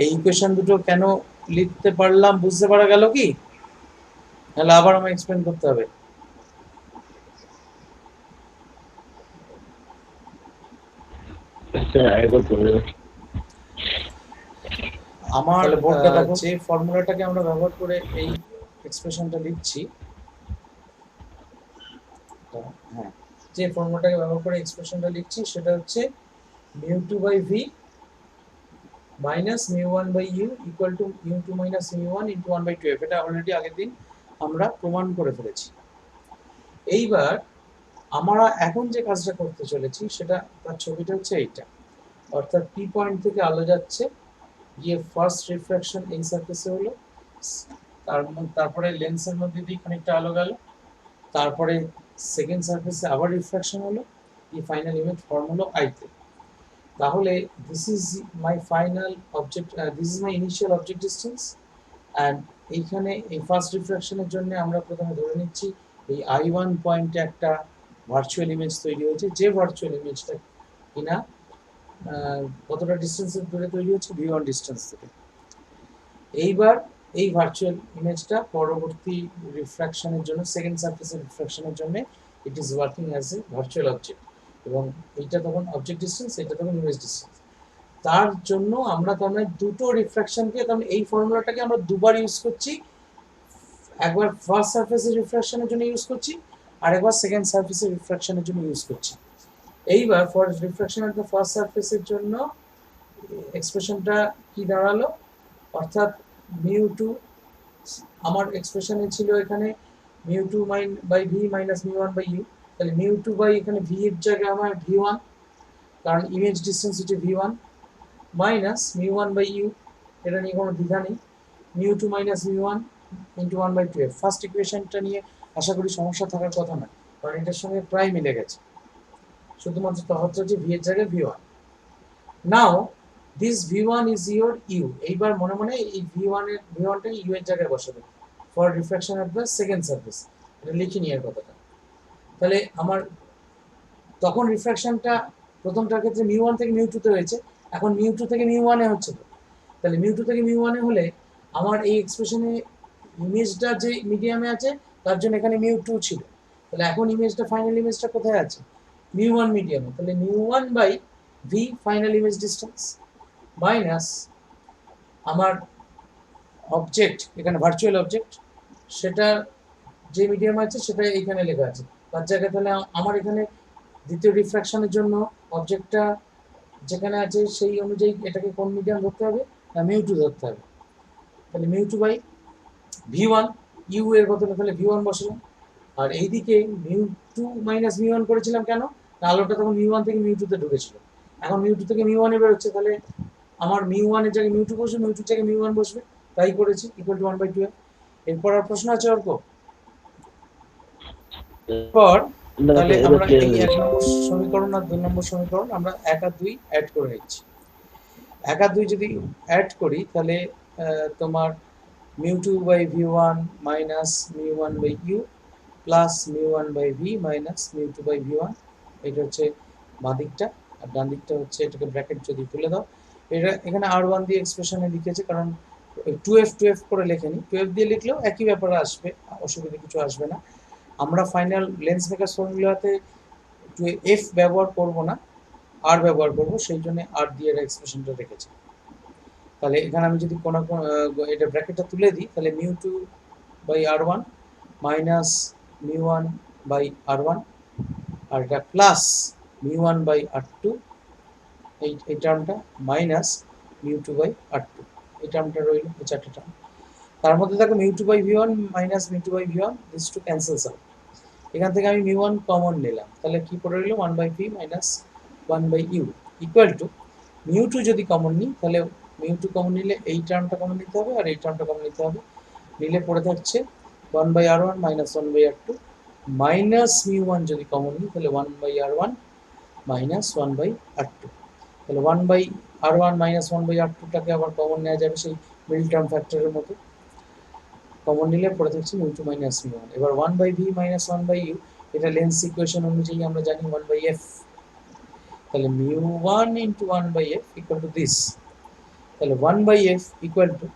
এই ইকুয়েশন দুটো কেন লিখতে পারলাম বুঝতে পারা গেল কি? তাহলে আবার আমায় এক্সপ্লেন করতে হবে। আমার যে ফর্মুলাটাকে আমরা ব্যবহার করে এই এক্সপ্রেশনটা লিখছি, হ্যাঁ, যে ফর্মুলাটাকে ব্যবহার করে এক্সপ্রেশনটা লিখছি সেটা হচ্ছে mu2 by v minus mu1 by u equal to mu2 minus mu1 into 1 by 2f। এটা অলরেডি আগের দিন আমরা প্রমাণ করে ফেলেছি। এইবার আমরা এখন যে কাজটা করতে চলেছি সেটা, তার ছবিটা হচ্ছে এইটা। অর্থাৎ পি পয়েন্ট থেকে আলো যাচ্ছে, গিয়ে ফার্স্ট রিফ্রাকশন এই সারফেসে হলো, তারপরে লেন্সের মধ্যে দিয়ে খানিকটা আলো গেল, তারপরে সেকেন্ড সারফেসে আবার রিফ্রাকশন হলো, এই ফাইনাল ইমেজ ফর্ম হলো আইতে। তাহলে this is my final object, this is my initial object distance. And এইখানে এই ফার্স্ট রিফ্রাকশনের জন্য আমরা প্রথমে ধরে নিচ্ছি এই i1 পয়েন্টে একটা ভার্চুয়াল ইমেজ তৈরি হয়েছে, যে ভার্চুয়াল ইমেজটা কিনা কতটা ডিস্টেন্সের দূরে তৈরি হচ্ছে, v1 ডিস্টেন্স থেকে। এইবার এই ভার্চুয়াল ইমেজটা পরবর্তী রিফ্রাকশনের জন্য, সেকেন্ড সারফেসের রিফ্রাকশনের জন্য it is working as a virtual object, এবং এইটা তখন অবজেক্ট ডিস্টেন্স, এটা তখন ইমেজ ডিস্টেন্স। তার জন্য আমরা তাহলে দুটো রিফ্রাকশনকে, তাহলে এই ফর্মুলাটাকে আমরা দুবার ইউজ করছি। একবার ফার্স্ট সারফেসের রিফ্রাকশনের জন্য ইউজ করছি, আর একবার সেকেন্ড সারফেসের রিফ্রাকশনের জন্য ইউজ করছি। এইবার for refraction of the first সারফেসের জন্য এক্সপ্রেশনটা কি দাঁড়ালো, অর্থাৎ মিউ টু, আমার এক্সপ্রেশনে ছিল এখানে mu two by V minus mu one by U. তাহলে মিউ টু বাই এখানে ভি এর জায়গায় আমার ভি ওয়ান, কারণ ইমেজ ডিস্টেন্স হচ্ছে V one, minus mu one by U, এটা নিয়ে কোনো দ্বিধা নেই, mu two minus mu one into 1 by 2f। First ইকুয়েশনটা নিয়ে আশা করি সমস্যা থাকার কথা না, কারণ এটার সঙ্গে প্রায় মিলে গেছে, শুধুমাত্র তফাৎ হচ্ছে ভি এর জায়গায় v one. Now this v one is your u. এইবার মনে মনে এই ভি ওয়ানটাকে ইউ এর জায়গায় বসাবে for refraction of the second surface. এটা লিখে নিয়ে কথাটা। তাহলে আমার তখন রিফ্রাকশনটা প্রথমটার ক্ষেত্রে মিউ ওয়ান থেকে মিউ টুতে হয়েছে, এখন মিউ টু থেকে মিউ ওয়ানে হচ্ছে। তো তাহলে মিউ টু থেকে মিউ ওয়ানে হলে আমার এই এক্সপ্রেশনে ইমেজটা যে মিডিয়ামে আছে তার জন্য এখানে মিউ টু ছিল, তাহলে এখন ইমেজটা, ফাইনাল ইমেজটা কোথায় আছে, মিউ ওয়ান মিডিয়ামে। তাহলে mu one by v final image distance minus আমার অবজেক্ট, এখানে ভার্চুয়াল অবজেক্ট, সেটা যে মিডিয়াম আছে সেটা এখানে লেখা আছে তার জায়গায়। তাহলে আমার এখানে দ্বিতীয় রিফ্রাকশনের জন্য অবজেক্টটা যেখানে আছে সেই অনুযায়ী এটাকে কোন মিডিয়াম ধরতে হবে, না মিউ টু ধরতে হবে। তাহলে mu two by v one u এর বদলে তাহলে ভি1 বসালাম, আর এইদিকে মিউ2 মাইনাস মিউ1 করেছিলাম কেন, না আলোটা তখন মিউ1 থেকে মিউ2 তে ঢুকেছিল, এখন মিউ2 থেকে মিউ1 এ বেরোচ্ছে, তাহলে আমার মিউ1 এর জায়গায় মিউ2 বসবে, মিউ2 এর জায়গায় মিউ1 বসবে, তাই করেছি, ইকুয়াল টু 1/2। এরপর আর প্রশ্ন আছে অর্ক? এরপর তাহলে আমরা এই 1 নম্বর সমীকরণ আর 2 নম্বর সমীকরণ আমরা 1 আর 2 অ্যাড করে নিচ্ছি। 1 আর 2 যদি অ্যাড করি তাহলে তোমার mu2 by v1 minus mu1 by u plus mu1 by v minus mu2 by v1, এটা হচ্ছে বাঁ দিকটা, আর ডান দিকটা হচ্ছে, এটাকে ব্র্যাকেট যদি তুলে দাও, এটা এখানে r1 দিয়ে এক্সপ্রেশনে লিখেছে, কারণ 2f করে লেখেনি, 12 দিয়ে লিখলেও একই ব্যাপার আসবে, অসুবিধা কিছু আসবে না। আমরা ফাইনাল লেন্স মেকার ফর্মুলাতে f ব্যবহার করব না, r ব্যবহার করব, সেই জন্য r দিয়ে এক্সপ্রেশনটা রেখেছি। তাহলে এখানে আমি যদি কোনো এটা ব্র্যাকেটটা তুলে দিই, তাহলে mu2 by r1 minus mu1 by r1, আর এটা প্লাস mu1 by r2, এই টার্মটা মাইনাস mu2 by r2, এই টার্মটা রইল, এই চারটে টার্ম। তার মধ্যে দেখো mu2 by v1 minus mu2 by v1, this two cancels out, এখান থেকে আমি mu1 কমন নিলাম, তাহলে কি পড়ে রইল 1/p minus 1/u equal to mu2 যদি কমন নিই, তাহলে mu2 কমন নিলে এই টার্মটা কমন নিতে হবে, আর এই টার্মটা কমন নিতে হবে, নিলে পড়ে থাকছে 1/r1 minus 1/r2 minus mu1 যদি কমন নিই, তাহলে 1/r1 মাইনাস 1/r2, তাহলে 1/r1 মাইনাস 1/r2টাকে আবার কমন নেওয়া যাবে সেই মিডল টার্ম ফ্যাক্টরের মতো, কমন নিলে পড়ে থাকছে mu2 মাইনাস mu1। এবার 1/v মাইনাস 1/u, এটা লেন্স ইকুয়েশন অনুযায়ী আমরা জানি 1/f, তাহলে mu1 into 1/f equal to this, তাহলে 1/f equal to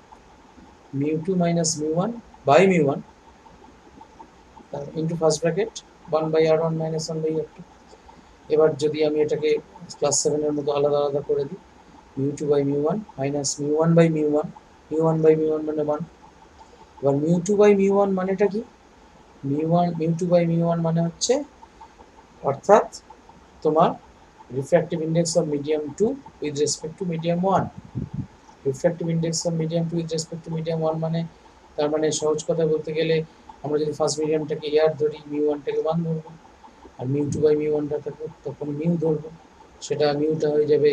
mu2 minus mu1 by mu1 into first bracket 1/r1 minus 1/r2। এবার যদি আমি এটাকে ক্লাস 7 এর মতো আলাদা আলাদা করে দিই, mu2 by mu1 minus mu1 by mu1, mu1 by mu1 মানে 1, এবার mu2 by mu1 মানেটা কি, mu2 by mu1 মানে হচ্ছে, অর্থাৎ তোমার refractive index of medium 2 with respect to medium 1, refractive index of medium 2 with respect to medium 1 মানে, তার মানে সহজ কথা বলতে গেলে আমরা যদি ফার্স্ট মিডিয়ামটাকে এয়ার ধরি, mu1 টাকে 1 ধরবো, আর mu2 by mu1টা থাকবে তখন মিউ ধরবো, সেটা মিউটা হয়ে যাবে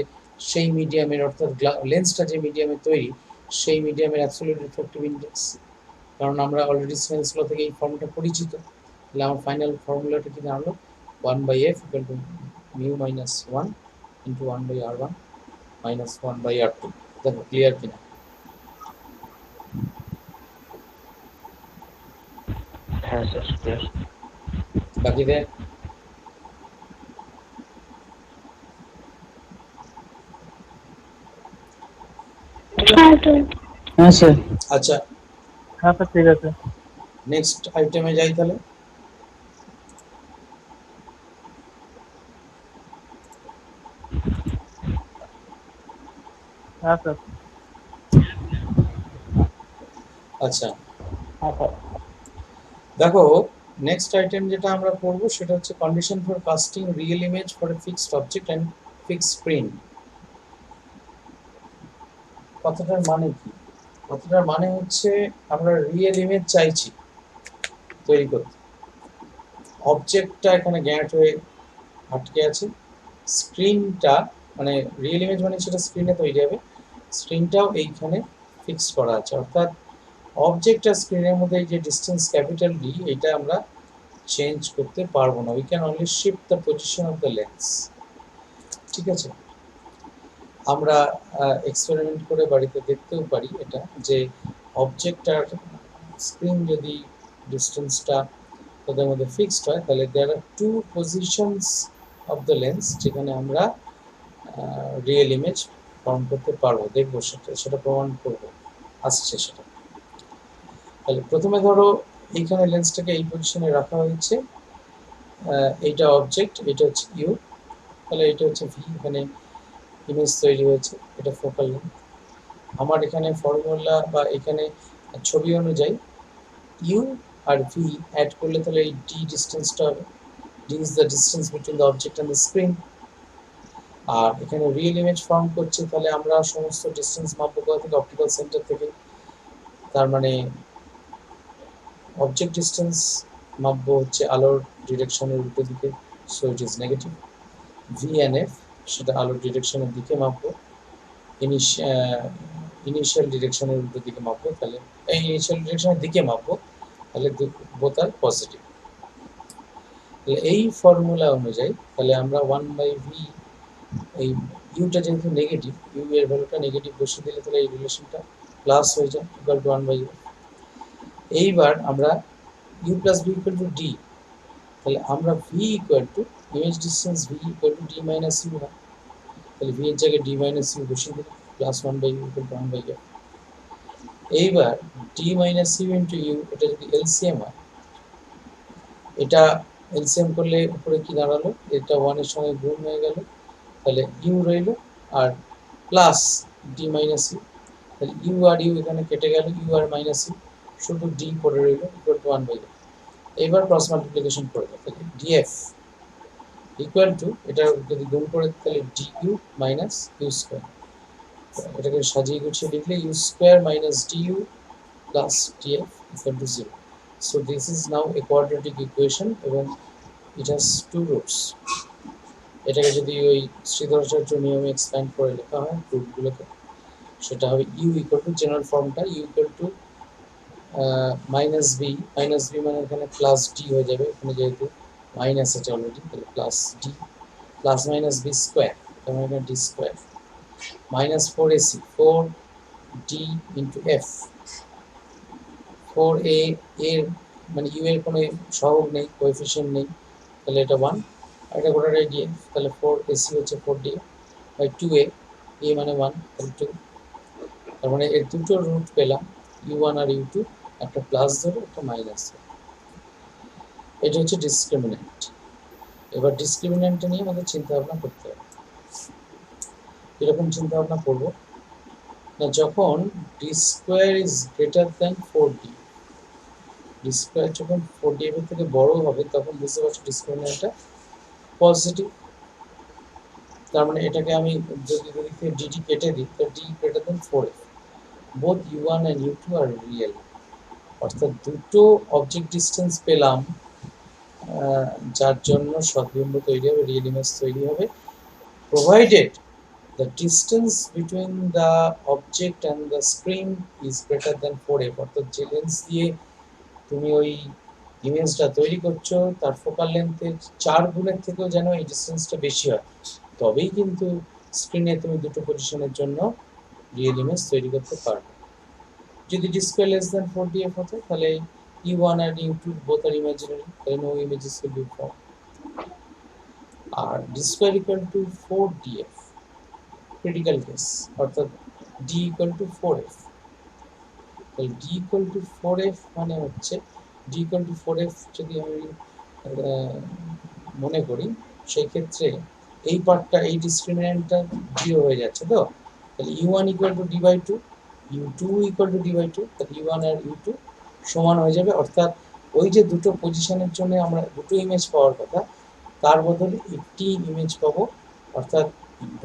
সেই মিডিয়ামের, অর্থাৎ লেন্সটা যে মিডিয়ামে তৈরি সেই মিডিয়ামের অ্যাবসলিউট রিফ্র্যাক্টিভ ইন্ডেক্স, কারণ আমরা অলরেডি সায়েন্স ল থেকে এই ফর্মটা পরিচিত। তাহলে আমার ফাইনাল ফর্মুলাটা কি দাঁড়ালো, 1/f equal to mu minus 1 into 1/r1 minus 1/r2। দেখো ক্লিয়ার কিনা? হ্যাঁ স্যার ক্লিয়ার। বাকিদের হ্যাঁ স্যার। আচ্ছা, হ্যাঁ স্যার ঠিক আছে। নেক্সট আইটেমে যাই তাহলে। হ্যাঁ স্যার। আচ্ছা হ্যাঁ স্যার। দেখো নেক্সট আইটেম যেটা আমরা পড়ব সেটা হচ্ছে condition for casting real image for a fixed object and fixed screen. কথাটার মানে কি? কথাটার মানে হচ্ছে আমরা রিয়েল ইমেজ চাইছি তৈরি করতে, অবজেক্টটা এখানে গ্যাট হয়ে আটকে আছে, স্ক্রিনটা মানে রিয়েল ইমেজ মানে সেটা স্ক্রিনে তৈরি হবে, স্ক্রিনটাও এইখানে ফিক্স করা আছে, অর্থাৎ অবজেক্ট আর স্ক্রিনের মধ্যে এই যে ডিস্টেন্স ক্যাপিটাল ডি, এটা আমরা চেঞ্জ করতে পারবো না, we can only shift the position of the lens. ঠিক আছে, আমরা এক্সপেরিমেন্ট করে বাড়িতে দেখতেও পারি এটা, যে অবজেক্ট আর স্ক্রিন যদি ডিস্টেন্সটা তাদের মধ্যে ফিক্সড হয়, তাহলে there are two positions of the lens যেখানে আমরা রিয়েল ইমেজ ফর্ম করতে পারবো, দেখবো সেটা প্রমাণ করবো, আসছে সেটা। তাহলে প্রথমে ধরো এইখানে লেন্সটাকে এই পজিশনে রাখা হয়েছে, এইটা অবজেক্ট, এটা হচ্ছে ইউ, তাহলে এটা হচ্ছে ভি, এখানে ইমেজ তৈরি হয়েছে, এটা ফোকাল লেন্থ। আমার এখানে ফর্মুলা বা এখানে ছবি অনুযায়ী ইউ আর ভি অ্যাড করলে তাহলে এই ডি ডিস্টেন্সটা হবে, D is the distance between the object and the screen. আর এখানে রিয়েল ইমেজ ফর্ম করছে, তাহলে আমরা সমস্ত ডিস্টেন্স মাপবো কোথা থেকে, অপটিক্যাল সেন্টার থেকে, তার মানে অবজেক্ট ডিস্টেন্স মাপবো হচ্ছে আলোর ডিরেকশনের উল্টো দিকে, সো ইট ইজ নেগেটিভ। ভিএনএফ সেটা আলোর ডিরেকশনের দিকে মাপবো, ইনিশিয়াল ডিরেকশনের উল্টো দিকে মাপবো, তাহলে এই ইনিশিয়াল ডিরেকশনের দিকে মাপবো, তাহলে বোথ আর পজিটিভ। তাহলে এই ফর্মুলা অনুযায়ী তাহলে আমরা 1/v, এই ইউটা যেহেতু নেগেটিভ, ইউ এর ভ্যালুটা নেগেটিভ বসিয়ে দিলে তাহলে এই রিলেশনটা প্লাস হয়ে যায়, ইকুয়াল টু 1/u। এইবার আমরা u plus v equal to d, তাহলে আমরা v equal to image distance v equal to d minus u হয়, তাহলে v এর জায়গায় ডি মাইনাস ইউ বসিয়ে দিলে plus 1/u equal to 1/f। এইবার d minus u into u, এটা যদি এলসিএম হয়, এটা এলসিএম করলে উপরে কি দাঁড়ালো, এটা 1 এর সঙ্গে গুণ হয়ে গেল, তাহলে ইউ রইল আর প্লাস ডি মাইনাস ইউ, তাহলে ইউ আর ইউ এখানে কেটে গেল, ইউ আর মাইনাস ইউ, শুধু ডি পড়ে রইল ইকুয়াল টু 1/f। এইবার ক্রস মাল্টিপ্লিকেশন করে দাও, তাহলে ডিএফ ইকুয়াল টু, এটা যদি গুণ করে তাহলে d u minus u square, এটাকে সাজিয়ে গুছিয়ে লিখলে u square minus d u plus d f equal to 0। So this is now a quadratic equation এবং ইট হ্যাজ টু রুটস। এটাকে যদি ওই শ্রীধরাচার্য নিয়মে এক্সপ্যান্ড করে লেখা হয় রুটগুলোকে, সেটা হবে ইউ ইকুয়াল টু, জেনারেল ফর্মটা u equal to minus b মানে এখানে প্লাস ডি হয়ে যাবে, এখানে যেহেতু মাইনাস আছে অলরেডি, তাহলে plus d plus minus b square, তার মানে d square minus 4ac 4d into f, 4a এর মানে ইউ এর কোনো সহগ নেই, কোএফিসিয়েন্ট নেই, তাহলে এটা 1, আর এটা গোটাটাই ডিএফ, তাহলে 4ac হচ্ছে 4d বাই 2a, a মানে 1 তাহলে 2, তার মানে এর দুটো রুট পেলাম, u1 আর u2, একটা প্লাস ধরে একটা মাইনাস ধরে। এটা হচ্ছে ডিসক্রিমিন্যান্ট। এবার ডিসক্রিমিন্যান্টটা নিয়ে আমাদের চিন্তা ভাবনা করতে হবে। এরকম চিন্তা ভাবনা করবো না, যখন D square is greater than 4d, D square যখন 4d এর থেকে বড় হবে তখন বুঝতে পারছি ডিসক্রিমিন্যান্টটা পজিটিভ। তার মানে এটাকে আমি যদি ডিটি কেটে দিই, তো d greater than 4f, both u1 and u2 আর রিয়েল, অর্থাৎ দুটো অবজেক্ট ডিস্টেন্স পেলাম যার জন্য সদ্বিম্ব তৈরি হবে, রিয়েল ইমেজ তৈরি হবে, provided the distance between the object and the screen is greater than 4f, অর্থাৎ যে লেন্স দিয়ে তুমি ওই ইমেজটা তৈরি করছো তার ফোকাল লেন্থের 4 গুণের থেকেও যেন এই ডিস্টেন্সটা বেশি হয়, তবেই কিন্তু স্ক্রিনে তুমি দুটো পজিশনের জন্য রিয়েল ইমেজ তৈরি করতে পারবে। যদি D square less than 4df হতো তাহলে u1 আর u2 both are imaginary, তাহলে no images will be formed। আর d square equal to 4df critical case, অর্থাৎ d ইকুয়াল টু 4f, তাহলে d ইকুয়াল টু 4f মানে হচ্ছে d ইকুয়াল টু 4f যদি আমি মনে করি, সেই ক্ষেত্রে এই পার্টটা, এই ডিসক্রিমিন্যান্টটা 0 হয়ে যাচ্ছে, তো তাহলে u1 equal to d by 2, u2 equal to d by 2, তাহলে u1 আর u2 সমান হয়ে যাবে, অর্থাৎ ওই যে দুটো পজিশনের জন্য আমরা দুটো ইমেজ পাওয়ার কথা তার বদলে একটি ইমেজ পাবো, অর্থাৎ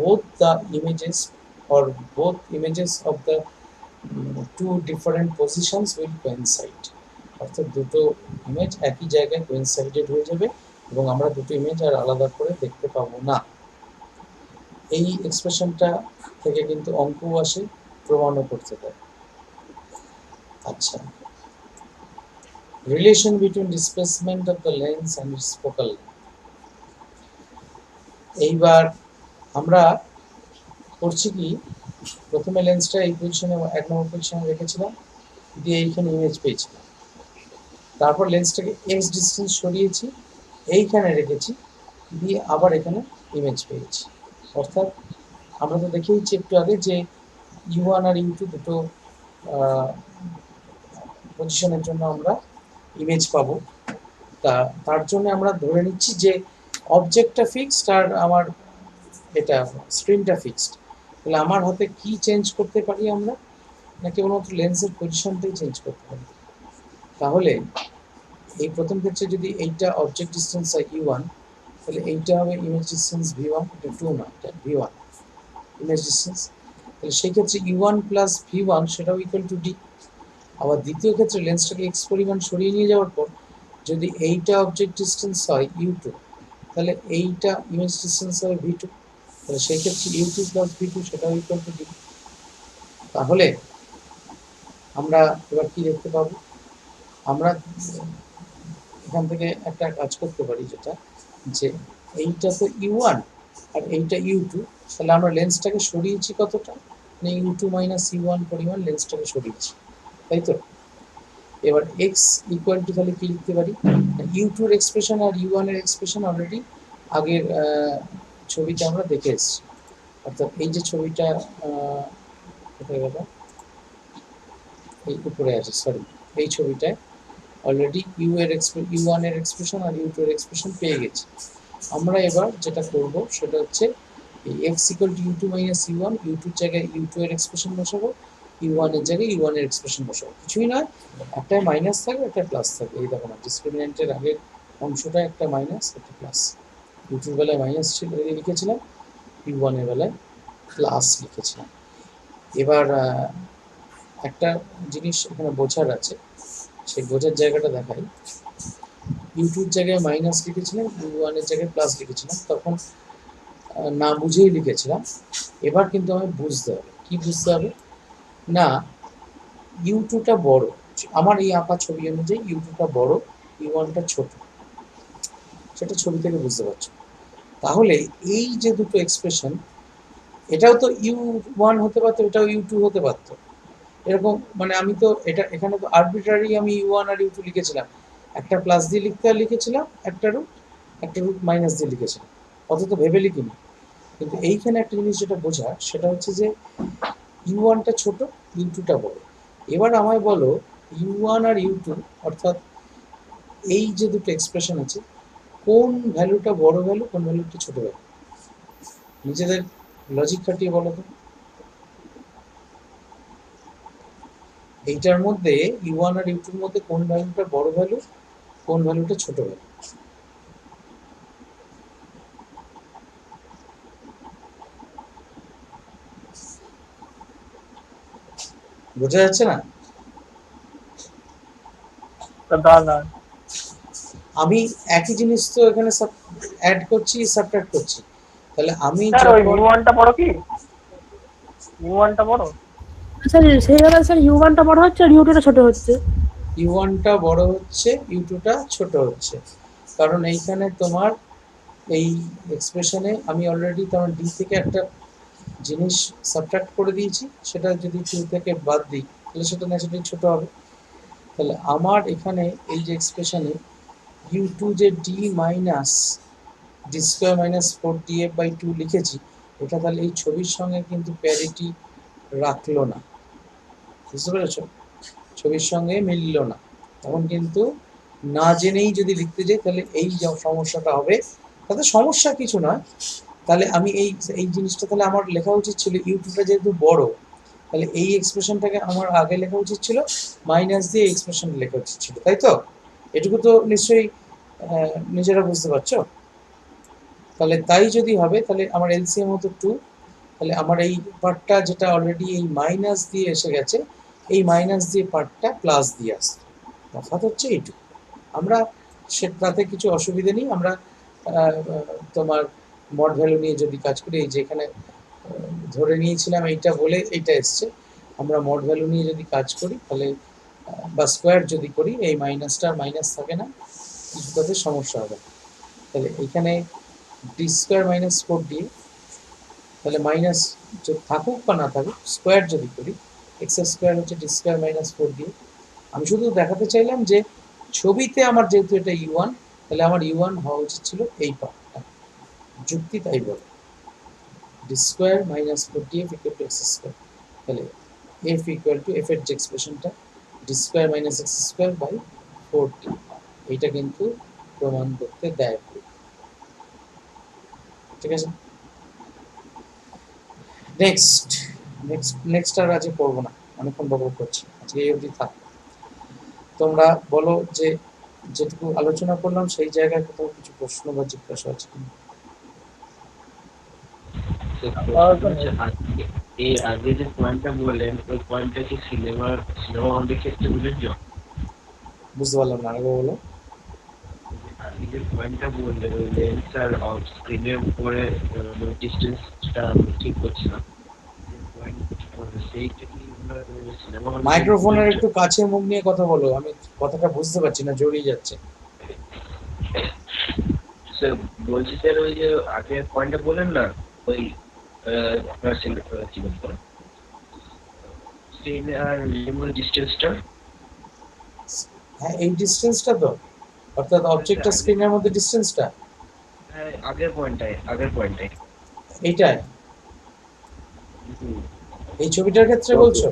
both the images or both images of the two different positions will coincide, অর্থাৎ দুটো ইমেজ একই জায়গায় কোইনসাইডেড হয়ে যাবে এবং আমরা দুটো ইমেজ আর আলাদা করে দেখতে পাবো না। এই এক্সপ্রেশনটা থেকে কিন্তু অঙ্কও আসে, প্রমাণও করতে পারে। আচ্ছা, relation between displacement of the lens and it's focal length. এইবার আমরা করছি কি, প্রথমে লেন্সটা এই পজিশনে 1 নম্বর পজিশনে রেখেছিলাম, দিয়ে এইখানে ইমেজ পেয়েছিলাম, তারপর লেন্সটাকে এক্স ডিস্টেন্স সরিয়েছি, এইখানে রেখেছি, দিয়ে আবার এখানে ইমেজ পেয়েছি, অর্থাৎ আমরা তো দেখেইছি একটু আগে যে u1 আর u2 দুটো পজিশনের জন্য আমরা ইমেজ পাবো, তার জন্য আমরা ধরে নিচ্ছি যে অবজেক্টটা ফিক্সড আর আমার এটা স্ক্রিনটা ফিক্সড। তাহলে আমার হাতে কি চেঞ্জ করতে পারি আমরা, না কেবলমাত্র লেন্সের পজিশনটাই চেঞ্জ করতে পারি। তাহলে এই প্রথম ক্ষেত্রে যদি এইটা অবজেক্ট ডিস্টেন্স হয় u1, তাহলে এইটা হবে ইমেজ ডিস্টেন্স v1, এটা 2 না, এটা v1 ইমেজ ডিস্টেন্স, তাহলে সেই ক্ষেত্রে u1 প্লাস v1 সেটাও ইকুয়াল টু d, আবার দ্বিতীয় ক্ষেত্রে লেন্সটাকে এক্স পরিমাণ সরিয়ে নিয়ে যাওয়ার পর যদি এইটা অবজেক্ট ডিস্টেন্স হয় u2, তাহলে এইটা ইমেজ ডিস্টেন্স হয় v2, তাহলে সেই ক্ষেত্রে u2 প্লাস v2 সেটাও ইকুয়াল টু d। তাহলে আমরা এবার কি দেখতে পাবো, আমরা এখান থেকে একটা কাজ করতে পারি, যেটা যে এইটা তো u1 আর এইটা u2, তাহলে আমরা লেন্সটাকে সরিয়েছি কতটা, মানে u2 মাইনাস u1 পরিমাণ লেন্সটাকে সরিয়েছি, তাই তো। এবার x ইকুয়াল টু তাহলে কি লিখতে পারি, u2 এর এক্সপ্রেশন আর u1 এর এক্সপ্রেশন অলরেডি আগের ছবিতে আমরা দেখে এসেছি। অর্থাৎ এই যে ছবিটা কোথায় গেল, এই উপরে আছে, সরি, এই ছবিটায় অলরেডি u1 এর এক্সপ্রেশন আর u2 এর এক্সপ্রেশন পেয়ে গেছি। আমরা এবার যেটা করব সেটা হচ্ছে এই x equal to u2 minus u1, u2 এর জায়গায় u2 এর এক্সপ্রেশন বসাবো, u1 এর জায়গায় u1 এর এক্সপ্রেশন বসাবো। কিছুই নয়, একটা মাইনাস থাকবে একটা প্লাস থাকবে। এই দেখো না, ডিসক্রিমিন্যান্টের আগের অংশটা একটা মাইনাস একটা প্লাস। u2 এর বেলায় মাইনাস ছিল লিখেছিলাম, u1 এর বেলায় প্লাস লিখেছিলাম। এবার একটা জিনিস এখানে বোঝার আছে, সেই বোঝার জায়গাটা দেখাই। u2 এর জায়গায় মাইনাস লিখেছিলাম, u1 এর জায়গায় প্লাস লিখেছিলাম, তখন না বুঝেই লিখেছিলাম। এবার কিন্তু আমায় বুঝতে হবে, কি বুঝতে হবে না, u2টা বড়, আমার এই আঁকা ছবি অনুযায়ী u2টা বড়, u1টা ছোট, সেটা ছবি থেকে বুঝতে পারছো। তাহলে এই যে দুটো এক্সপ্রেশন, এটাও তো u1 হতে পারতো, এটাও u2 হতে পারতো, এরকম মানে আমি তো এটা এখানে তো আরবিট্রারি আমি u1 আর u2 লিখেছিলাম, একটা প্লাস দিয়ে লিখেছিলাম, একটা রুট মাইনাস দিয়ে লিখেছিলাম, অত তো ভেবে লিখিনি। কিন্তু এইখানে একটা জিনিস যেটা বোঝা সেটা হচ্ছে যে u1টা ছোট, u2টা বড়। এবার আমায় বলো u1 আর u2 অর্থাৎ এই যে দুটো এক্সপ্রেশন আছে, কোন ভ্যালুটা বড় ভ্যালু, কোন ভ্যালুটা ছোট ভ্যালু, নিজেদের লজিক খাটিয়ে বলো তো। এইটার মধ্যে u1 আর u2 এর মধ্যে কোন ভ্যালুটা বড় ভ্যালু, কোন ভ্যালুটা ছোট ভ্যালু? বোঝা যাচ্ছে না? দাদা আমি একই জিনিস তো এখানে অ্যাড করছি, সাবট্রাক্ট করছি। তাহলে আমি স্যার ওই যখন u1টা বড় কি, u1টা বড়? স্যার সেইভাবে স্যার u1টা বড় হচ্ছে আর u2টা ছোট হচ্ছে। u1টা বড় হচ্ছে, u2টা ছোট হচ্ছে, কারণ এইখানে তোমার এই এক্সপ্রেশনে আমি অলরেডি তোমার d থেকে একটা জিনিস সাবট্রাক্ট করে দিয়েছি, সেটা যদি 2 থেকে বাদ দিই তাহলে সেটা ন্যাচারালি ছোট হবে। তাহলে আমার এখানে এই যে এক্সপ্রেশনে u2 যে d minus d square minus 4df/2 লিখেছি, এটা তাহলে এই ছবির সঙ্গে কিন্তু প্যারিটি রাখলো না, বুঝতে পেরেছো? ছবির সঙ্গে মিলল না। তখন কিন্তু না জেনেই যদি লিখতে যাই তাহলে এই যে সমস্যাটা হবে, তাতে সমস্যা কিছু নয়। তাহলে আমি এই এই জিনিসটা তাহলে আমার লেখা উচিত ছিল u2টা যেহেতু বড়, তাহলে এই এক্সপ্রেশনটাকে আমার আগে লেখা উচিত ছিল মাইনাস দিয়ে এক্সপ্রেশন লেখা উচিত ছিল, তাই তো? এটুকু তো নিশ্চয়ই নিজেরা বুঝতে পারছো। তাহলে তাই যদি হবে তাহলে আমার এলসিএম হতো 2, তাহলে আমার এই পার্টটা যেটা অলরেডি এই মাইনাস দিয়ে এসে গেছে, এই মাইনাস দিয়ে পার্টটা প্লাস দিয়ে আসতো, তফাৎ হচ্ছে এইটুকু। আমরা তাতে কিছু অসুবিধা নেই। আমরা তোমার মড ভ্যালু নিয়ে যদি কাজ করি, এই যে এখানে ধরে নিয়েছিলাম এইটা বলে এইটা এসছে, আমরা মড ভ্যালু নিয়ে যদি কাজ করি তাহলে বা স্কোয়ার যদি করি, এই মাইনাসটা মাইনাস থাকে না, কিছু তাতে সমস্যা হবে। তাহলে এখানে ডি স্কোয়ার মাইনাস 4 তাহলে মাইনাস থাকুক বা না থাকুক, স্কোয়ার যদি করি এক্স স্কোয়ার হচ্ছে ডি স্কোয়ার মাইনাস 4 আমি শুধু দেখাতে চাইলাম যে ছবিতে আমার যেহেতু এটা u1, তাহলে আমার u1 হওয়া উচিত ছিল এই পার্টটা, যুক্তি তাই বলে D square minus 4df equal to X square. তাহলে f ইকুয়াল টু f এর যে এক্সপ্রেশনটা D square minus X square by 4d, এইটা কিন্তু প্রমাণ করতে দেয়। ঠিক আছে, নেক্সট আর আজকে করবো না, অনেকক্ষণ বকবক করছি, আজকে এই অবধি থাক। তোমরা বলো যে যেটুকু আলোচনা করলাম সেই জায়গায় কোথাও কিছু প্রশ্ন বা জিজ্ঞাসা আছে কিনা? এই আগে যে পয়েন্টটা বললেন ওই পয়েন্টটা কি সিনেমা হলের ক্ষেত্রে প্রযোজ্য? বুঝতে পারলাম না, আরেকবার বলো। আগে যে পয়েন্টটা বললেন ওই লেন্স আর অফ স্ক্রিনের উপরে ডিস্টেন্সটা ঠিক করছি না, সেইটা কি সিনেমা হলে মাইক্রোফোনের একটু কাছে মুখ নিয়ে কথা বলো, আমি কথাটা বুঝতে পারছি না, জড়িয়ে যাচ্ছে। স্যার বলছি স্যার ওই যে আগে পয়েন্টটা বললেন না ওই আপনার কি বলবো স্ক্রিন আর রিমোট ডিস্টেন্সটা? হ্যাঁ, এই ডিস্টেন্সটা তো, অর্থাৎ অবজেক্ট আর স্ক্রিনের মধ্যে ডিস্টেন্সটা, হ্যাঁ আগের পয়েন্টটাই এইটাই এই ছবিটার ক্ষেত্রে বলছো?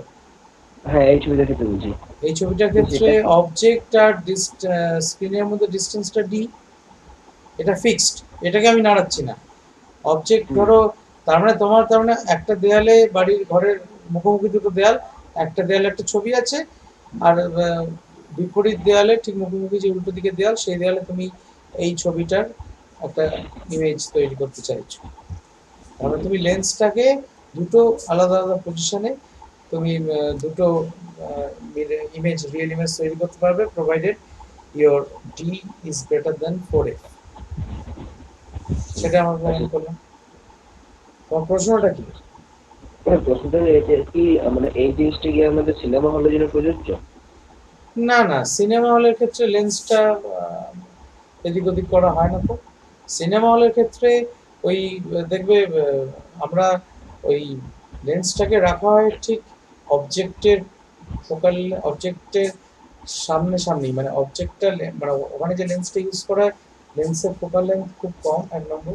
হ্যাঁ এই ছবিটা ক্ষেত্রে বলছি। এই ছবিটার ক্ষেত্রে অবজেক্ট আর স্ক্রিনের মধ্যে ডিস্টেন্সটা ডি, এটা ফিক্সড, এটাকে আমি নাড়াচ্ছি না। অবজেক্ট ধরো, তার মানে একটা দেয়ালে, বাড়ির ঘরের মুখোমুখি দুটো দেয়াল, একটা দেয়ালে একটা ছবি আছে, আর বিপরীত দেয়ালে ঠিক মুখোমুখি যে উল্টো দিকে দেয়াল, সেই দেয়ালে তুমি এই ছবিটার একটা ইমেজ তৈরি করতে চাইছো। তাহলে তুমি লেন্সটাকে দুটো আলাদা আলাদা পজিশনে তুমি দুটো ইমেজ, রিয়েল ইমেজ তৈরি করতে পারবে, provided your D is greater than 4f। সেটা আমরা প্রমাণ করলাম। তোমার প্রশ্নটা কি? প্রশ্নটা এটা কি মানে এই জিনিসটা কি আমাদের সিনেমা হলের জন্য প্রযোজ্য? না না, সিনেমা হলের ক্ষেত্রে লেন্সটা এদিক ওদিক করা হয় না তো। সিনেমা হলের ক্ষেত্রে ওই দেখবে আমরা ওই লেন্সটাকে রাখা হয় ঠিক অবজেক্টের ফোকাল, অবজেক্টের সামনাসামনি, মানে অবজেক্টটা মানে ওখানে যে লেন্সটা ইউজ করা হয়, লেন্সের ফোকাল লেন্থ খুব কম, এক নম্বর।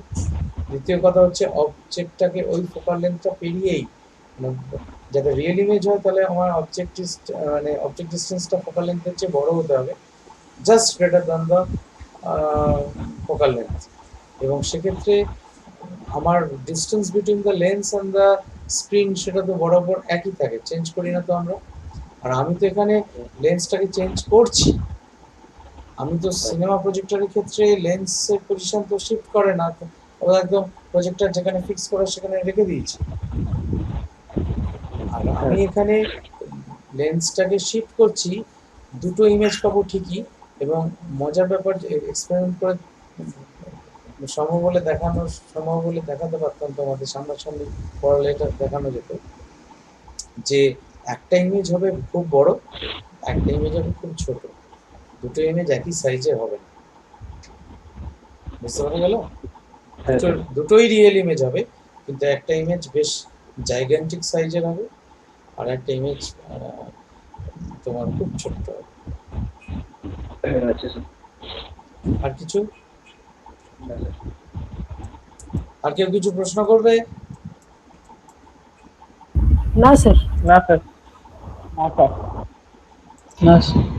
দ্বিতীয় কথা হচ্ছে অবজেক্টটাকে ওই ফোকাল লেন্থটা পেরিয়েই, মানে যাতে রিয়েল ইমেজ হয় তাহলে আমার অবজেক্ট মানে অবজেক্ট ডিস্টেন্সটা ফোকাল লেন্থের চেয়ে বড় হতে হবে, just greater than the focal length. এবং সেক্ষেত্রে আমার distance between the lens and the screen সেটা তো বরাবর একই থাকে, চেঞ্জ করি না তো আমরা। আর আমি তো এখানে লেন্সটাকে চেঞ্জ করছি, আমি তো সিনেমা প্রজেক্টরের ক্ষেত্রে লেন্সের পজিশন তো শিফট করে না, ও একদম প্রজেক্টর যেখানে ফিক্স করা সেখানে রেখে দিয়েছি। আর আমি এখানে লেন্সটাকে শিফট করছি, দুটো ইমেজ পাবো ঠিকই। এবং মজার ব্যাপার, এক্সপেরিমেন্ট করে সম্ভব বলে দেখাতে পারতাম তোমাদের সামনাসামনি, পড়ালে এটা দেখানো যেত যে একটা ইমেজ হবে খুব বড়, একটা ইমেজ হবে খুব ছোট, দুটো ইমেজ একই সাইজের হবে না। বুঝতে পারা গেল? দুটোই রিয়েল ইমেজ হবে, কিন্তু একটা ইমেজ বেশ জাইগ্যান্টিক সাইজের হবে, আর একটা ইমেজ তোমার খুব ছোট্ট হবে। আচ্ছা স্যার। আর কিছু? আর কেউ কিছু প্রশ্ন করবে? না স্যার। না স্যার। না স্যার।